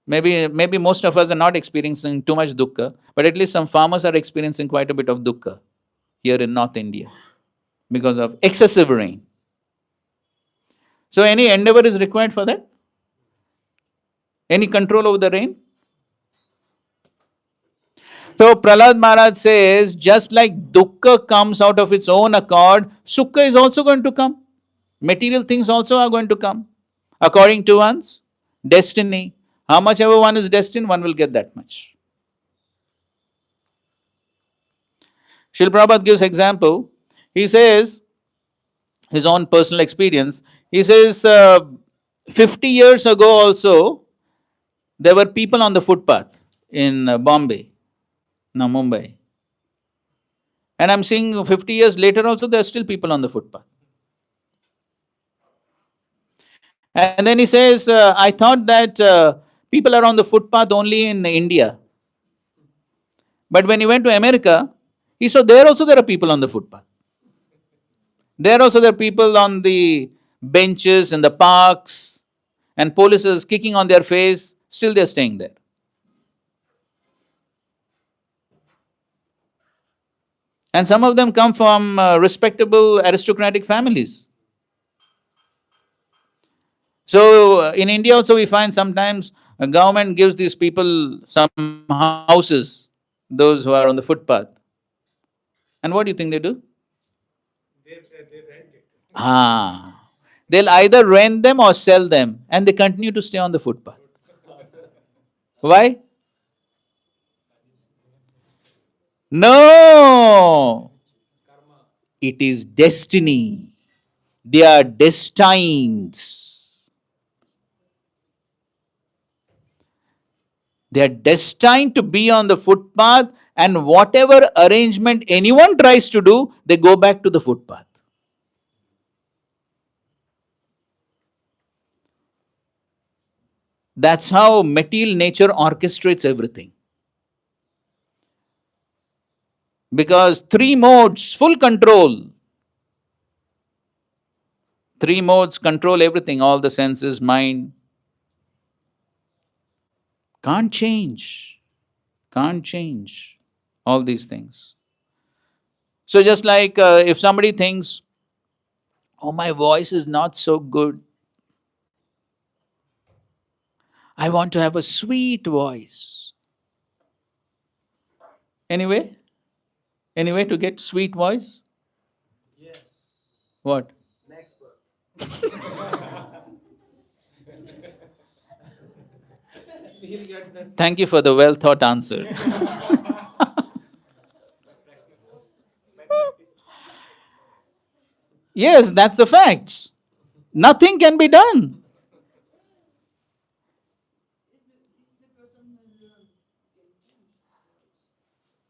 S1: Maybe most of us are not experiencing too much dukkha, but at least some farmers are experiencing quite a bit of dukkha here in North India because of excessive rain. So any endeavor is required for that? Any control over the rain? So Prahlad Maharaj says, just like dukkha comes out of its own accord, sukha is also going to come. Material things also are going to come according to one's destiny. How much ever one is destined, one will get that much. Srila Prabhupada gives example. He says, his own personal experience, he says, 50 years ago also, there were people on the footpath in Bombay, now Mumbai. And I'm seeing 50 years later also, there are still people on the footpath. And then he says, I thought that people are on the footpath only in India. But when he went to America, he saw there also there are people on the footpath. There also there are people on the benches in the parks, and police is kicking on their face, still they're staying there. And some of them come from respectable aristocratic families. So in India also we find sometimes a government gives these people some houses, those who are on the footpath. And what do you think they do?
S2: They rent it.
S1: They'll either rent them or sell them, and they continue to stay on the footpath. Why? No, it is destiny. They are destined. They are destined to be on the footpath, and whatever arrangement anyone tries to do, they go back to the footpath. That's how material nature orchestrates everything. Because three modes, full control. Three modes control everything, all the senses, mind. Can't change. Can't change all these things. So, just like if somebody thinks, oh, my voice is not so good, I want to have a sweet voice. Anyway, anyway, to get sweet voice?
S5: Yes,
S1: What?
S5: next birth. He'll get that.
S1: Thank you for the well thought answer.
S2: By practice.
S1: Yes, that's the facts. Nothing can be done.
S3: If the person learn, can change.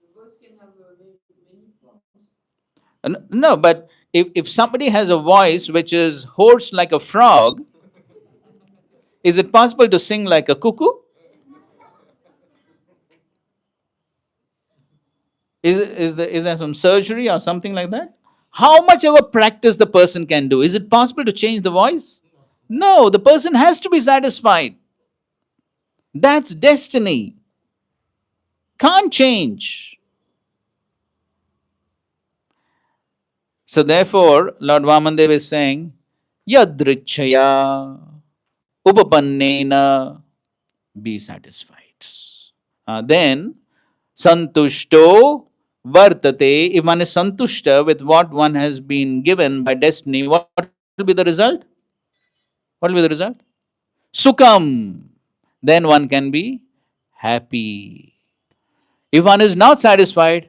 S3: The voice can have many forms.
S1: No, but if somebody has a voice which is hoarse like a frog, is it possible to sing like a cuckoo? Is there some surgery or something like that? How much ever practice the person can do? Is it possible to change the voice? No, the person has to be satisfied. That's destiny. Can't change. So therefore, Lord Vamandev is saying, Yadrichaya Upapannena, be satisfied. Then Santushto Vartate, if one is santushta with what one has been given by destiny, what will be the result? What will be the result? Sukham. Then one can be happy. If one is not satisfied,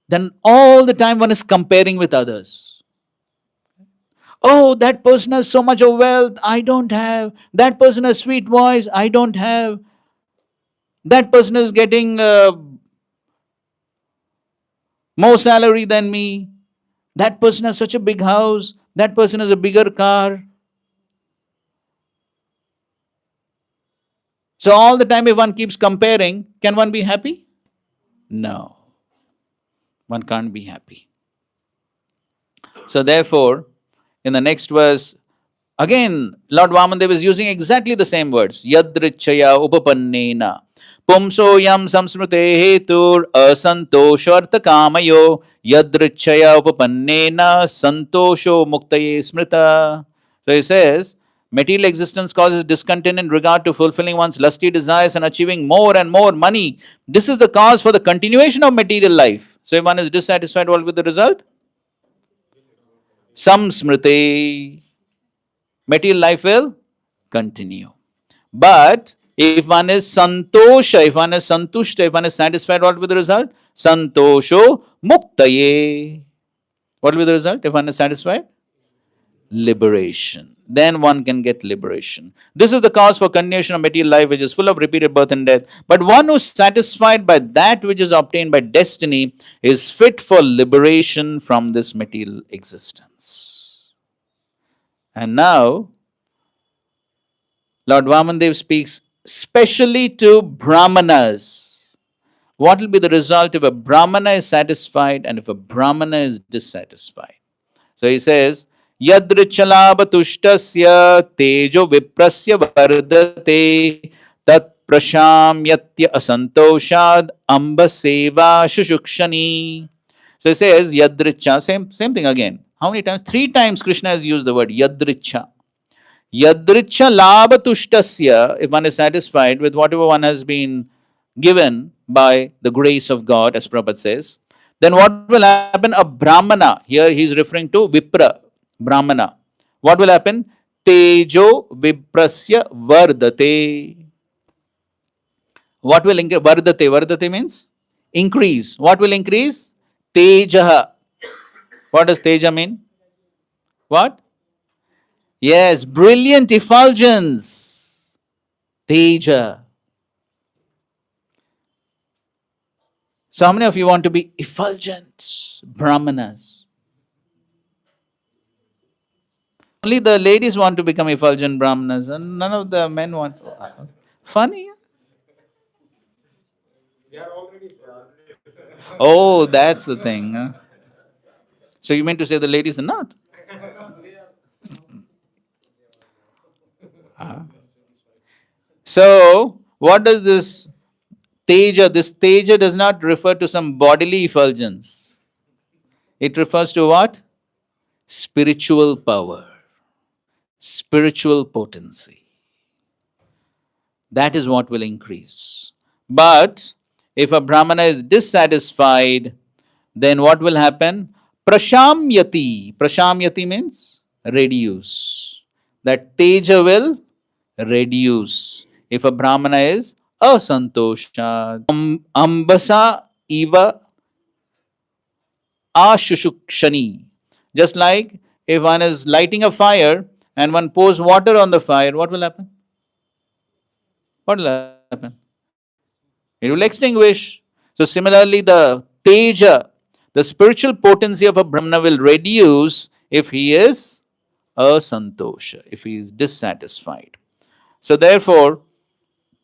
S1: then all the time one is comparing with others. Oh, that person has so much of wealth, I don't have. That person has sweet voice, I don't have. That person is getting more salary than me. That person has such a big house. That person has a bigger car. So all the time, if one keeps comparing, can one be happy? No, one can't be happy. So therefore, in the next verse, again, Lord Vamandev is using exactly the same words. Yadrichaya upapannena pumso yam samsmrute hetur asantoshartha kamayo yadrichaya upapannena santosho muktaye smrita. So he says, material existence causes discontent in regard to fulfilling one's lusty desires and achieving more and more money. This is the cause for the continuation of material life. So if one is dissatisfied, what will be the result? Samsmrite. Material life will continue. But if one is santosha, if one is santushta, if one is satisfied, what will be the result? Santosho muktaye. What will be the result if one is satisfied? Liberation. Then one can get liberation. This is the cause for continuation of material life, which is full of repeated birth and death. But one who is satisfied by that which is obtained by destiny is fit for liberation from this material existence. And now, Lord Vamandev speaks specially to Brahmanas. What will be the result if a Brahmana is satisfied and if a Brahmana is dissatisfied? So he says, Yadrichalabhatushtasya tejo viprasya vardate tat prashamyatya asantoshad amba seva shushukshani. So he says, Yadricha, same thing again. How many times? 3 times Krishna has used the word Yadricha. Yadricha labhatustasya, if one is satisfied with whatever one has been given by the grace of God, as Prabhupada says, then what will happen? A Brahmana, here he is referring to Vipra, Brahmana. What will happen? Tejo viprasya vardate. What will increase? Vardate. Vardate means increase. What will increase? Tejaha. What does Teja mean? What? Yes, brilliant effulgence. Teja. So, how many of you want to be effulgent Brahmanas? Only the ladies want to become effulgent Brahmanas, and none of the men want. Funny.
S5: We are already
S1: Oh, that's the thing. Huh? So, you mean to say the ladies are not? So, what does this Teja? This Teja does not refer to some bodily effulgence. It refers to what? Spiritual power, spiritual potency. That is what will increase. But if a Brahmana is dissatisfied, then what will happen? Prashamyati. Prashamyati means reduce. That Teja will reduce. If a Brahmana is asantosha, ambasa eva ashushukshani. Just like if one is lighting a fire and one pours water on the fire, what will happen? What will happen? It will extinguish. So similarly, the teja, the spiritual potency of a Brahmana will reduce if he is asantosha, if he is dissatisfied. So therefore,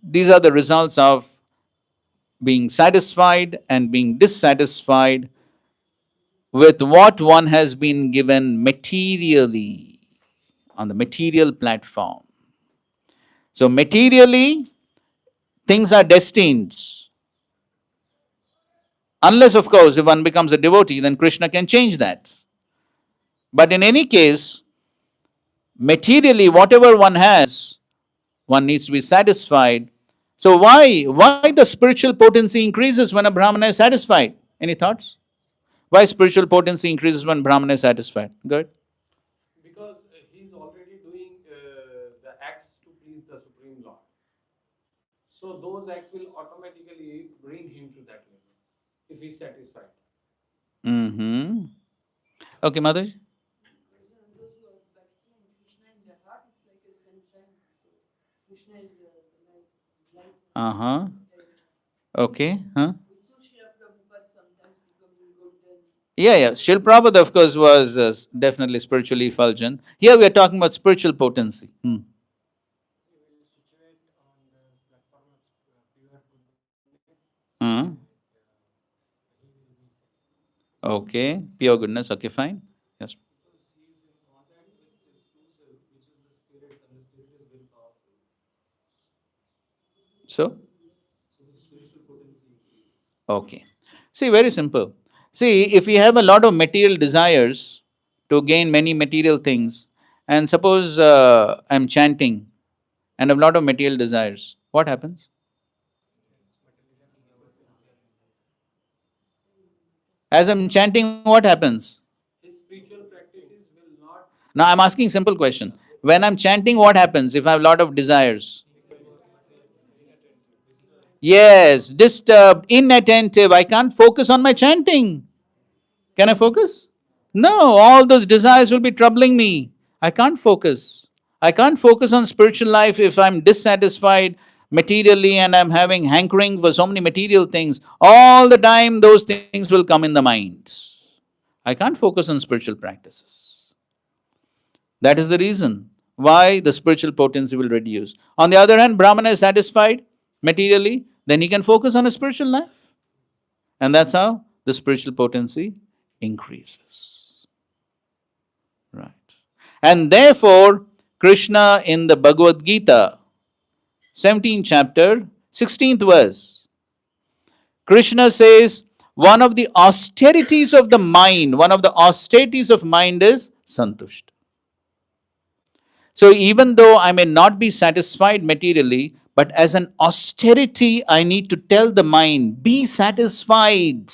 S1: these are the results of being satisfied and being dissatisfied with what one has been given materially on the material platform. So materially, things are destined. Unless, of course, if one becomes a devotee, then Krishna can change that. But in any case, materially, whatever one has, one needs to be satisfied. So why the spiritual potency increases when a Brahmana is satisfied? Any thoughts? Why spiritual potency increases when Brahmana is satisfied? Good.
S5: because he is already doing the acts to please the Supreme Lord. So those acts will automatically bring him to that level if he is satisfied.
S1: Mm-hmm. Okay, Mother.
S3: Those who are Krishna is light.
S1: Uh-huh. Okay. Huh?
S3: We saw Srila Prabhupada sometimes becoming golden.
S1: Yeah. Srila Prabhupada, of course, was definitely spiritually effulgent. Here we are talking about spiritual potency.
S2: He will situate on the platform of pure goodness, so
S1: Hmm.
S2: that he will be set.
S1: Okay. Pure goodness. Okay, fine. Yes.
S6: Because he is in contact with his true self, which is the spirit, and the spirit is very powerful.
S1: So,
S6: So the spiritual potency increases.
S1: okay. See, very simple. See, if we have a lot of material desires to gain many material things, and suppose I'm chanting and have a lot of material desires, what happens? As I'm chanting, what happens?
S5: His spiritual practices will not
S1: Now I'm asking simple question. When I'm chanting, what happens if I have a lot of desires? Yes, disturbed, inattentive. I can't focus on my chanting. Can I focus? No, all those desires will be troubling me. I can't focus. I can't focus on spiritual life if I'm dissatisfied materially and I'm having hankering for so many material things. All the time, those things will come in the mind. I can't focus on spiritual practices. That is the reason why the spiritual potency will reduce. On the other hand, Brahmana is satisfied materially, then he can focus on a spiritual life. And that's how the spiritual potency increases. Right. And therefore, Krishna in the Bhagavad Gita, 17th chapter, 16th verse, Krishna says, one of the austerities of the mind, one of the austerities of mind is santushta. So even though I may not be satisfied materially, but as an austerity, I need to tell the mind, be satisfied.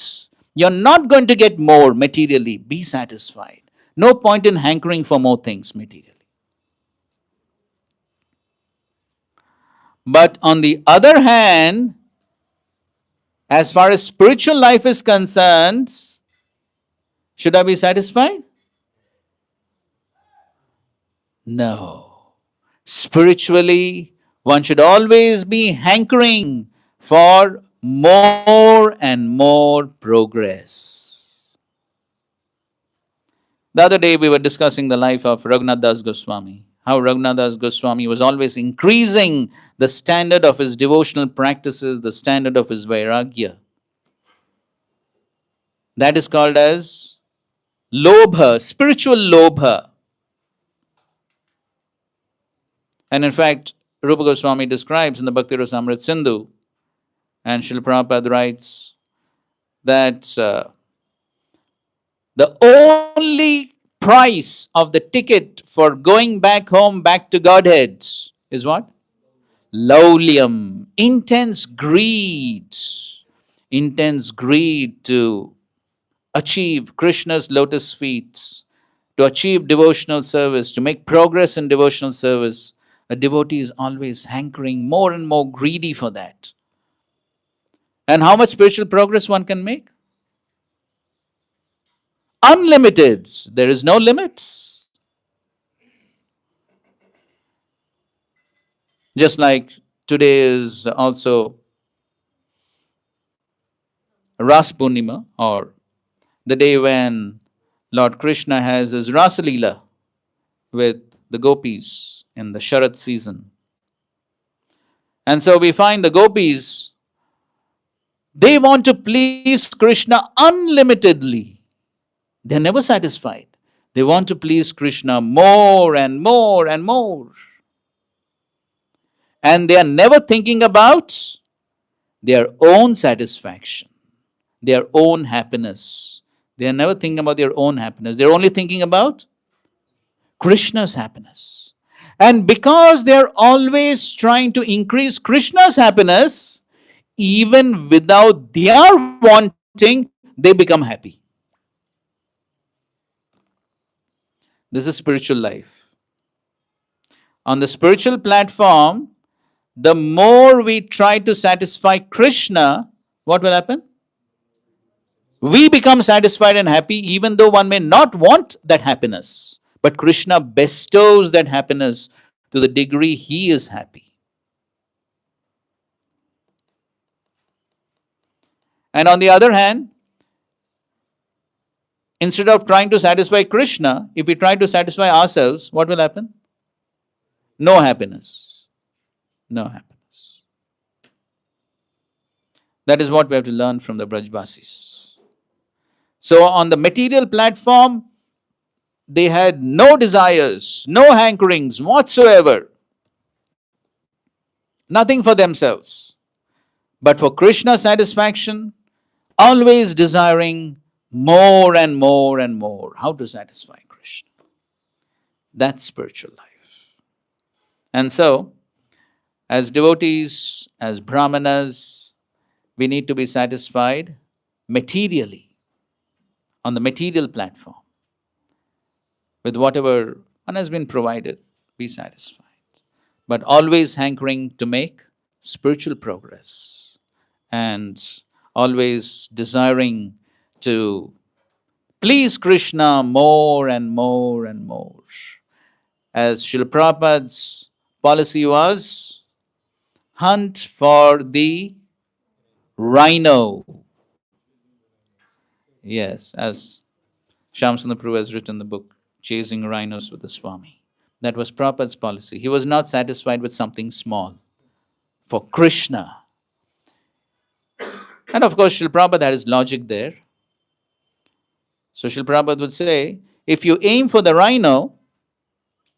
S1: You're not going to get more materially. Be satisfied. No point in hankering for more things materially. But on the other hand, as far as spiritual life is concerned, should I be satisfied? No. Spiritually, one should always be hankering for more and more progress. The other day we were discussing the life of Raghunath Das Goswami. How Raghunath Das Goswami was always increasing the standard of his devotional practices, the standard of his vairagya. That is called as lobha, spiritual lobha. And in fact, Rupa Goswami describes in the Bhakti Rasamrit Sindhu, and Srila Prabhupada writes that the only price of the ticket for going back home, back to Godhead, is what? Laulyam, intense greed. Intense greed to achieve Krishna's lotus feet, to achieve devotional service, to make progress in devotional service. A devotee is always hankering more and more greedy for that. And how much spiritual progress one can make? Unlimited. There is no limits. Just like today is also Ras Purnima, or the day when Lord Krishna has his Rasa Leela with the gopis in the Sharad season. And so we find the gopis, they want to please Krishna unlimitedly. They're never satisfied. They want to please Krishna more and more and more. And they are never thinking about their own satisfaction, their own happiness. They are never thinking about their own happiness. They're only thinking about Krishna's happiness. And because they're always trying to increase Krishna's happiness, even without their wanting, they become happy. This is spiritual life. On the spiritual platform, the more we try to satisfy Krishna, what will happen? We become satisfied and happy even though one may not want that happiness. But Krishna bestows that happiness to the degree he is happy. And on the other hand, instead of trying to satisfy Krishna, if we try to satisfy ourselves, what will happen? No happiness. No happiness. That is what we have to learn from the Brajbasis. So on the material platform, they had no desires, no hankerings whatsoever. Nothing for themselves. But for Krishna's satisfaction, always desiring more and more and more. How to satisfy Krishna? That's spiritual life. And so, as devotees, as brahmanas, we need to be satisfied materially, on the material platform. With whatever one has been provided, be satisfied. But always hankering to make spiritual progress and always desiring to please Krishna more and more and more. As Srila Prabhupada's policy was, hunt for the rhino. Yes, as Shamsundar Prabhu has written the book, Chasing Rhinos with the Swami. That was Prabhupada's policy. He was not satisfied with something small. For Krishna. And of course, Srila Prabhupada had his logic there. So Srila Prabhupada would say, if you aim for the rhino,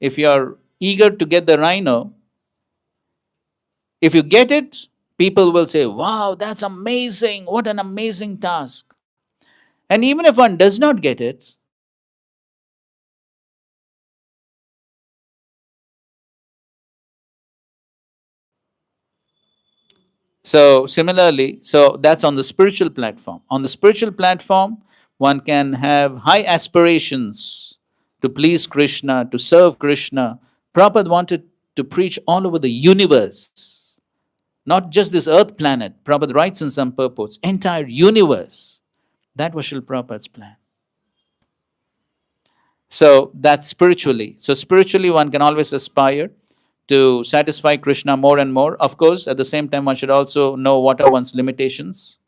S1: if you are eager to get the rhino, if you get it, people will say, wow, that's amazing. What an amazing task. And even if one does not get it, so similarly, so that's on the spiritual platform. On the spiritual platform, one can have high aspirations to please Krishna, to serve Krishna. Prabhupada wanted to preach all over the universe, not just this earth planet. Prabhupada writes in some purports, entire universe. That was Srila Prabhupada's plan. So that's spiritually. So spiritually, one can always aspire to satisfy Krishna more and more. Of course, at the same time, one should also know what are one's limitations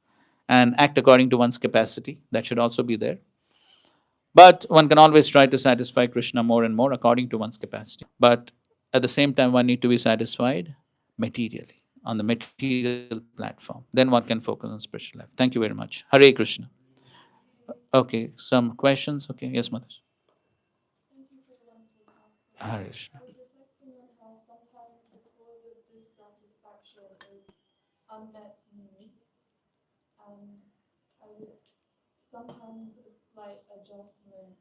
S1: and act according to one's capacity. That should also be there. But one can always try to satisfy Krishna more and more according to one's capacity. But at the same time, one need to be satisfied materially, on the material platform. Then one can focus on spiritual life. Thank you very much. Hare Krishna. Okay, some questions? Okay, yes, Mataji. Hare Krishna.
S7: I was reflecting on how sometimes the cause of dissatisfaction is unmet needs, and sometimes a slight adjustment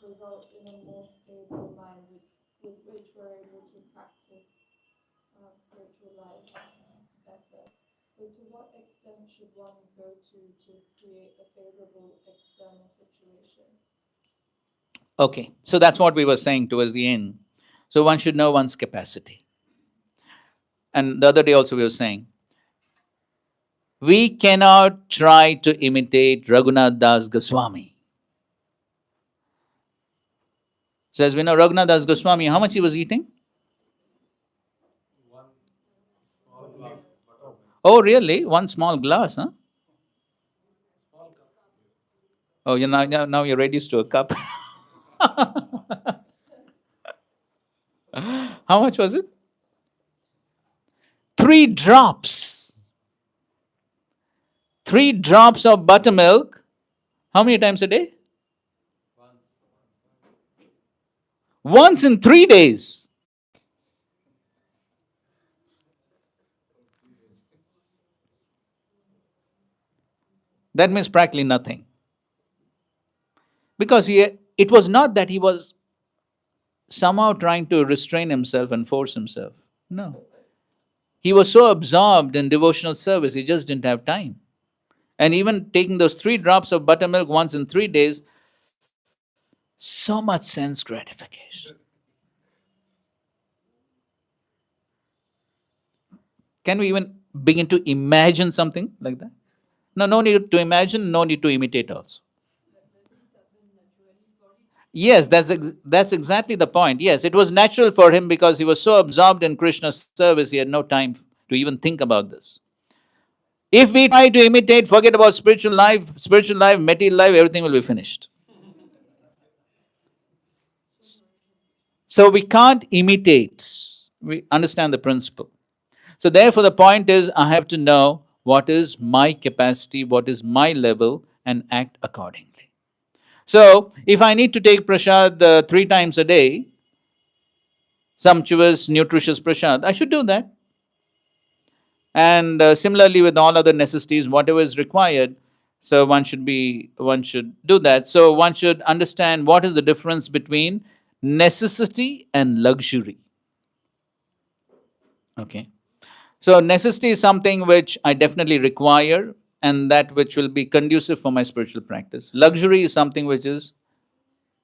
S7: results in a more stable mind with which we're able to practice spiritual life better. So to what extent should one go to create a favorable external situation?
S1: Okay, so that's what we were saying towards the end. So one should know one's capacity. And the other day also we were saying, we cannot try to imitate Raghunath Das Goswami. So as we know, Raghunath Das Goswami, how much he was eating? Oh, really? One small glass, huh? Oh, now you're reduced to a cup. How much was it? 3 drops. 3 drops of buttermilk. How many times a day? Once in 3 days. That means practically nothing. Because it was not that he was somehow trying to restrain himself and force himself. No. He was so absorbed in devotional service, he just didn't have time. And even taking those 3 drops of buttermilk once in 3 days, so much sense gratification. Can we even begin to imagine something like that? No need to imagine, no need to imitate also. Yes, that's exactly the point. Yes, it was natural for him because he was so absorbed in Krishna's service, he had no time to even think about this. If we try to imitate, forget about spiritual life, material life, everything will be finished. So we can't imitate. We understand the principle. So therefore, the point is, I have to know what is my capacity, what is my level, and act accordingly. So if I need to take prasad 3 times a day, sumptuous, nutritious prasad, I should do that. And similarly with all other necessities, whatever is required, so one should do that. So one should understand what is the difference between necessity and luxury. Okay. So necessity is something which I definitely require and that which will be conducive for my spiritual practice. Luxury is something which is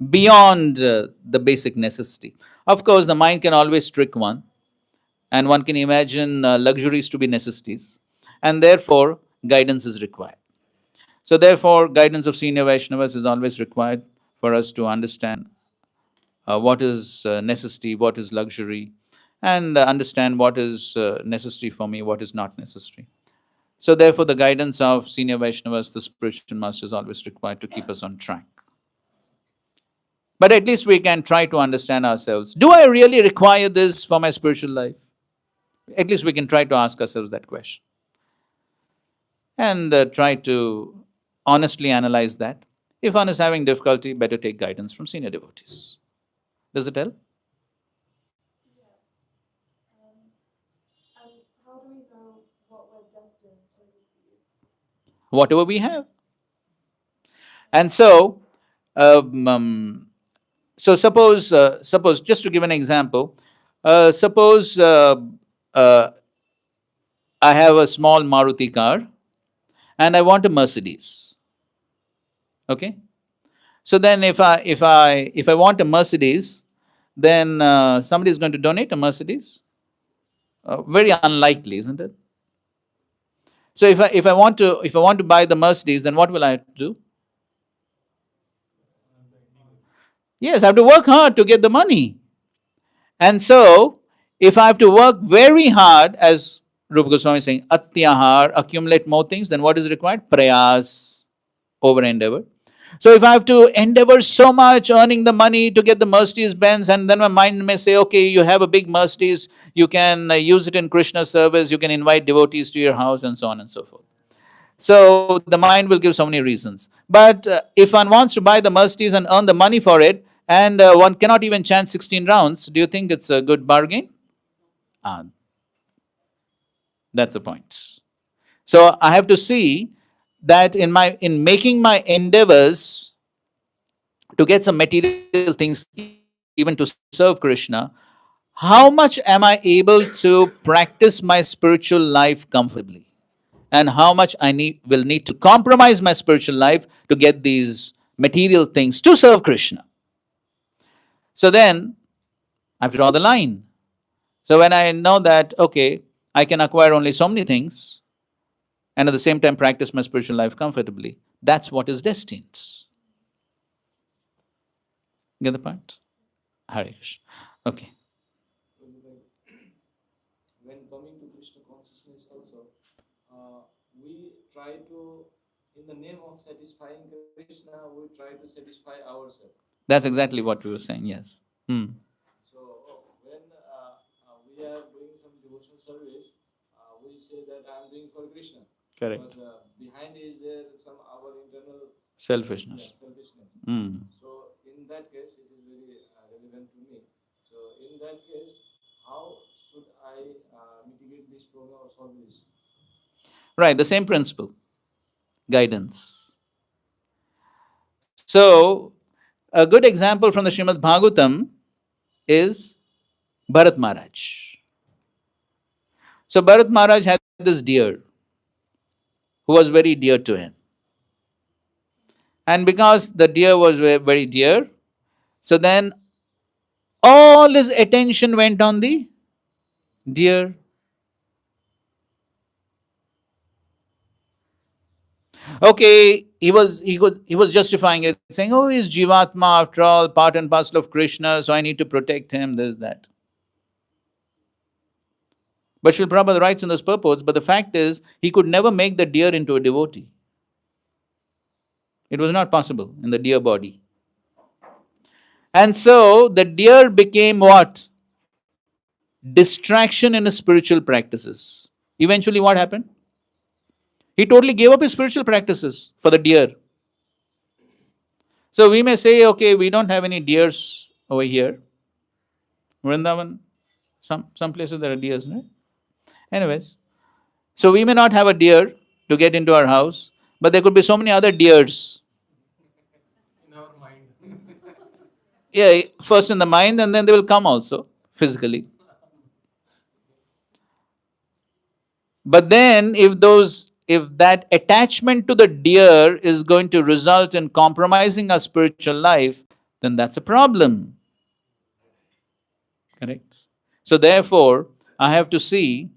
S1: beyond the basic necessity. Of course, the mind can always trick one, and one can imagine luxuries to be necessities, and therefore guidance is required. So therefore, guidance of senior Vaishnavas is always required for us to understand what is necessity, what is luxury, and understand what is necessary for me, what is not necessary. So therefore, the guidance of senior Vaishnavas, the spiritual master, is always required to keep us on track. But at least we can try to understand ourselves. Do I really require this for my spiritual life? At least we can try to ask ourselves that question. And try to honestly analyze that. If one is having difficulty, better take guidance from senior devotees. Does it help?
S7: Yes. And how do we know what we're destined to receive?
S1: Whatever we have. And so, suppose just to give an example, suppose I have a small Maruti car and I want a Mercedes. Okay. So then, if I want a Mercedes, then somebody is going to donate a Mercedes. Very unlikely, isn't it? So if I want to buy the Mercedes, then what will I have to do? Yes, I have to work hard to get the money. And so, if I have to work very hard, as Rupa Goswami is saying, atyahar, accumulate more things, then what is required? Prayas, over endeavor. So if I have to endeavor so much earning the money to get the Mercedes Benz, and then my mind may say, okay, you have a big Mercedes, you can use it in Krishna service, you can invite devotees to your house, and so on and so forth. So the mind will give so many reasons. But if one wants to buy the Mercedes and earn the money for it, and one cannot even chant 16 rounds, do you think it's a good bargain? That's the point. So I have to see that in making my endeavors to get some material things, even to serve Krishna, how much am I able to practice my spiritual life comfortably? And how much will need to compromise my spiritual life to get these material things to serve Krishna? So then I have to draw the line. So when I know that, okay, I can acquire only so many things and at the same time practice my spiritual life comfortably, that's what is destined. Get the point? Hare Krishna. Okay.
S6: When coming to Krishna consciousness also, we try to, in the name of satisfying Krishna, we try to satisfy ourselves.
S1: That's exactly what we were saying, yes.
S6: So when we are doing some devotional service, we say that I am doing for Krishna.
S1: Correct.
S6: But behind is there some our internal
S1: Selfishness.
S6: selfishness. So in that case, it is very relevant to me. So in that case, how should I mitigate this problem or solve this?
S1: Right, the same principle. Guidance. So, a good example from the Srimad Bhagavatam is Bharat Maharaj. So, Bharat Maharaj had this deer who was very dear to him. And because the deer was very dear, so then all his attention went on the deer. Okay, he was justifying it, saying, oh, he's Jivatma after all, part and parcel of Krishna, so I need to protect him, this, that. But Srila Prabhupada writes in those purports, but the fact is, he could never make the deer into a devotee. It was not possible in the deer body. And so the deer became what? Distraction in his spiritual practices. Eventually, what happened? He totally gave up his spiritual practices for the deer. So we may say, okay, we don't have any deers over here. Vrindavan, some places there are deers, right? Anyways, so we may not have a deer to get into our house, but there could be so many other deers.
S5: In our mind.
S1: Yeah, first in the mind, and then they will come also physically. But then if that attachment to the deer is going to result in compromising our spiritual life, then that's a problem. Correct? So therefore, I have to see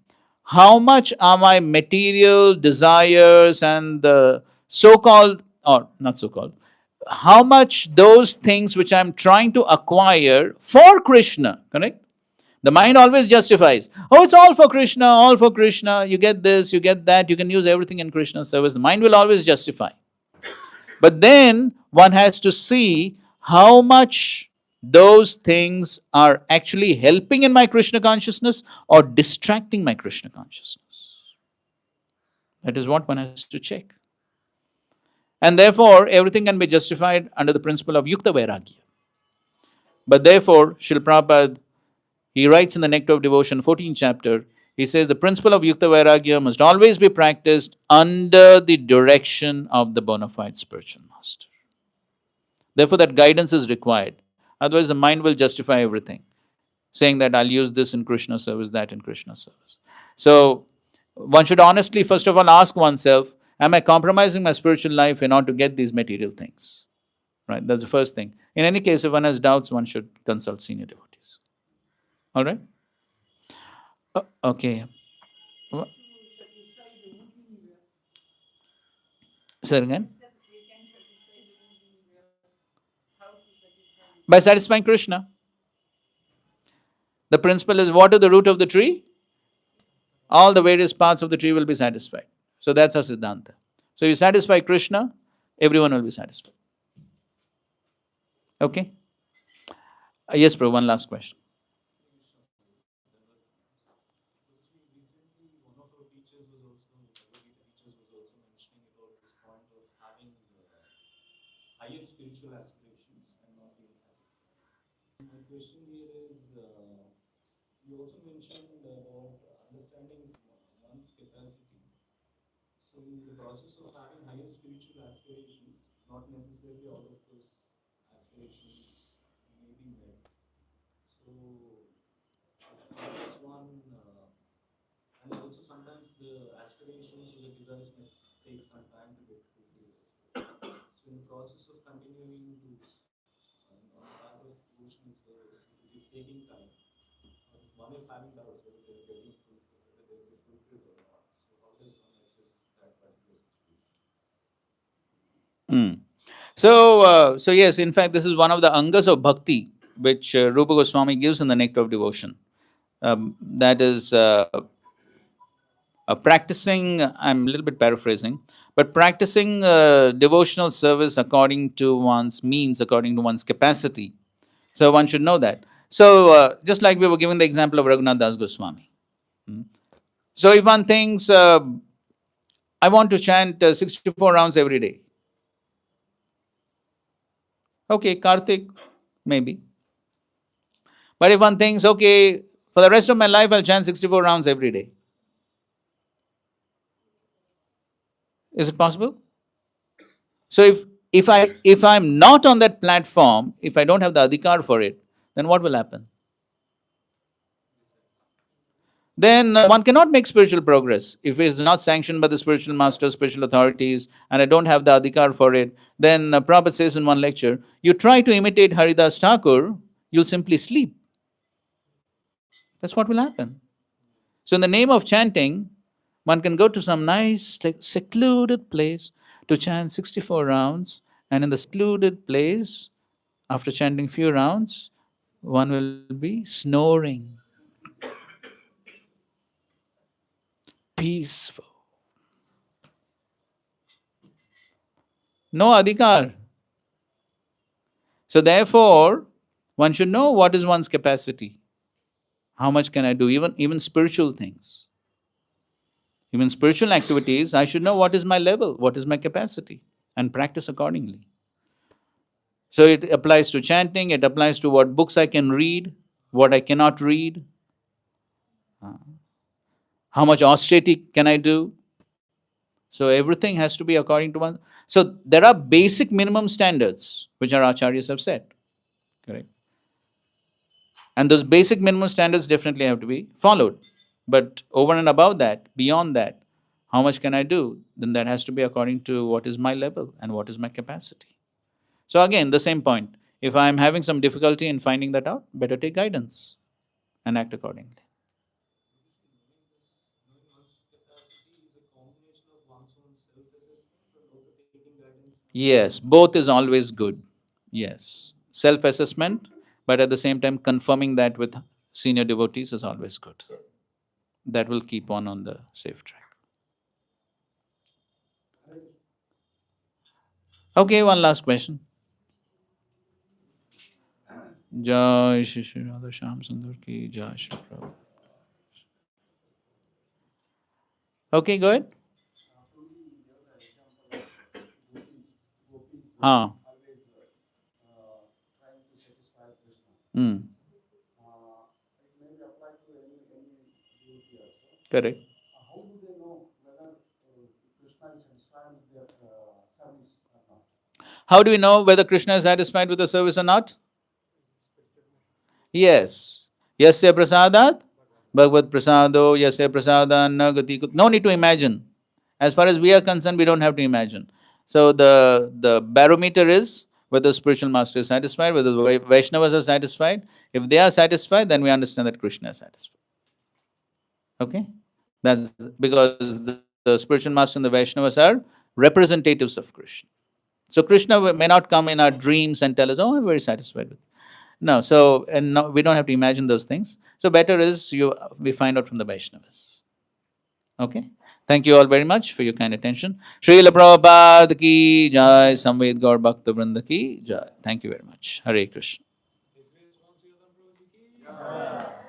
S1: how much are my material desires and the so-called, or not so-called, how much those things which I'm trying to acquire for Krishna, correct? The mind always justifies. Oh, it's all for Krishna, all for Krishna. You get this, you get that, you can use everything in Krishna's service. The mind will always justify. But then one has to see how much those things are actually helping in my Krishna consciousness or distracting my Krishna consciousness. That is what one has to check. And therefore, everything can be justified under the principle of Yukta Vairagya. But therefore, Srila Prabhupada, he writes in the Nectar of Devotion, 14th chapter, he says the principle of Yukta Vairagya must always be practiced under the direction of the bona fide spiritual master. Therefore, that guidance is required. Otherwise, the mind will justify everything, saying that I'll use this in Krishna service, that in Krishna service. So, one should honestly, first of all, ask oneself, am I compromising my spiritual life in order to get these material things? Right? That's the first thing. In any case, if one has doubts, one should consult senior devotees. All right? Okay. Say it again. By satisfying Krishna. The principle is water the root of the tree, all the various parts of the tree will be satisfied. So that's our Siddhanta. So you satisfy Krishna, everyone will be satisfied. Okay? Yes, bro, one last question.
S8: Higher spiritual aspirations and not being satisfied. My question here is, you also mentioned about understanding one's capacity. So in the process of having higher spiritual aspirations, not necessarily all of those aspirations may be met. So how does one, and also sometimes the aspirations or the desires may take some time to get fulfilled as well. So in the process of continuing to on the path of devotional service, it is taking time. One is having doubts whether they are getting fulfilled, whether they will be fulfilled or not. So how does one assess that particular situation?
S1: So yes, in fact, this is one of the angas of bhakti which Rupa Goswami gives in the Nectar of Devotion. That is practicing, I'm a little bit paraphrasing, but practicing devotional service according to one's means, according to one's capacity. So one should know that. So just like we were giving the example of Raghunath Das Goswami. So if one thinks, I want to chant 64 rounds every day. Okay, Karthik, maybe. But if one thinks, okay, for the rest of my life, I'll chant 64 rounds every day. Is it possible? So if I'm not on that platform, if I don't have the adhikar for it, then what will happen? Then one cannot make spiritual progress. If it is not sanctioned by the spiritual masters, spiritual authorities, and I don't have the adhikar for it, then Prabhupada says in one lecture, you try to imitate Haridas Thakur, you'll simply sleep. That's what will happen. So in the name of chanting, one can go to some nice, secluded place to chant 64 rounds, and in the secluded place, after chanting few rounds, one will be snoring. peaceful. No adhikar. So therefore, one should know what is one's capacity. How much can I do? Even spiritual things. Even spiritual activities, I should know what is my level, what is my capacity, and practice accordingly. So it applies to chanting, it applies to what books I can read, what I cannot read, how much austerity can I do. So everything has to be according to one. So there are basic minimum standards which our acharyas have set. Correct. And those basic minimum standards definitely have to be followed. But over and above that, beyond that, how much can I do? Then that has to be according to what is my level and what is my capacity. So again, the same point. If I am having some difficulty in finding that out, better take guidance and act accordingly.
S8: Knowing one's capacity is a combination of one's own self-assessment and also taking guidance.
S1: Yes, both is always good. Yes, self-assessment, but at the same time confirming that with senior devotees is always good. That will keep one on the safe track. Okay, one last question. Jai Shri Shri Radha Shyam Sundar ki Jai Shri Prabhu. Okay, go ahead. Haan.
S6: Always trying to satisfy Krishna.
S1: Hmm.
S6: It may be applied to any devotee also.
S1: Correct.
S6: How do they know whether Krishna is satisfied with their service or not?
S1: How do we know whether Krishna is satisfied with the service or not? Yes. Yasya prasadat, bhagavad prasado, yasya prasadan na gati. No need to imagine. As far as we are concerned, we don't have to imagine. So the barometer is whether the spiritual master is satisfied, whether the Vaishnavas are satisfied. If they are satisfied, then we understand that Krishna is satisfied. Okay? That's because the spiritual master and the Vaishnavas are representatives of Krishna. So Krishna may not come in our dreams and tell us, "Oh, I'm very satisfied with it." No, so and no, we don't have to imagine those things. So better is we find out from the Vaishnavas. Okay. Thank you all very much for your kind attention. Srila Prabhupada ki jai, Samved Gaur Bhakta Vrinda ki jai. Thank you very much. Hare Krishna.
S5: His Grace Vamsi Vadan Prabhuji ki jai.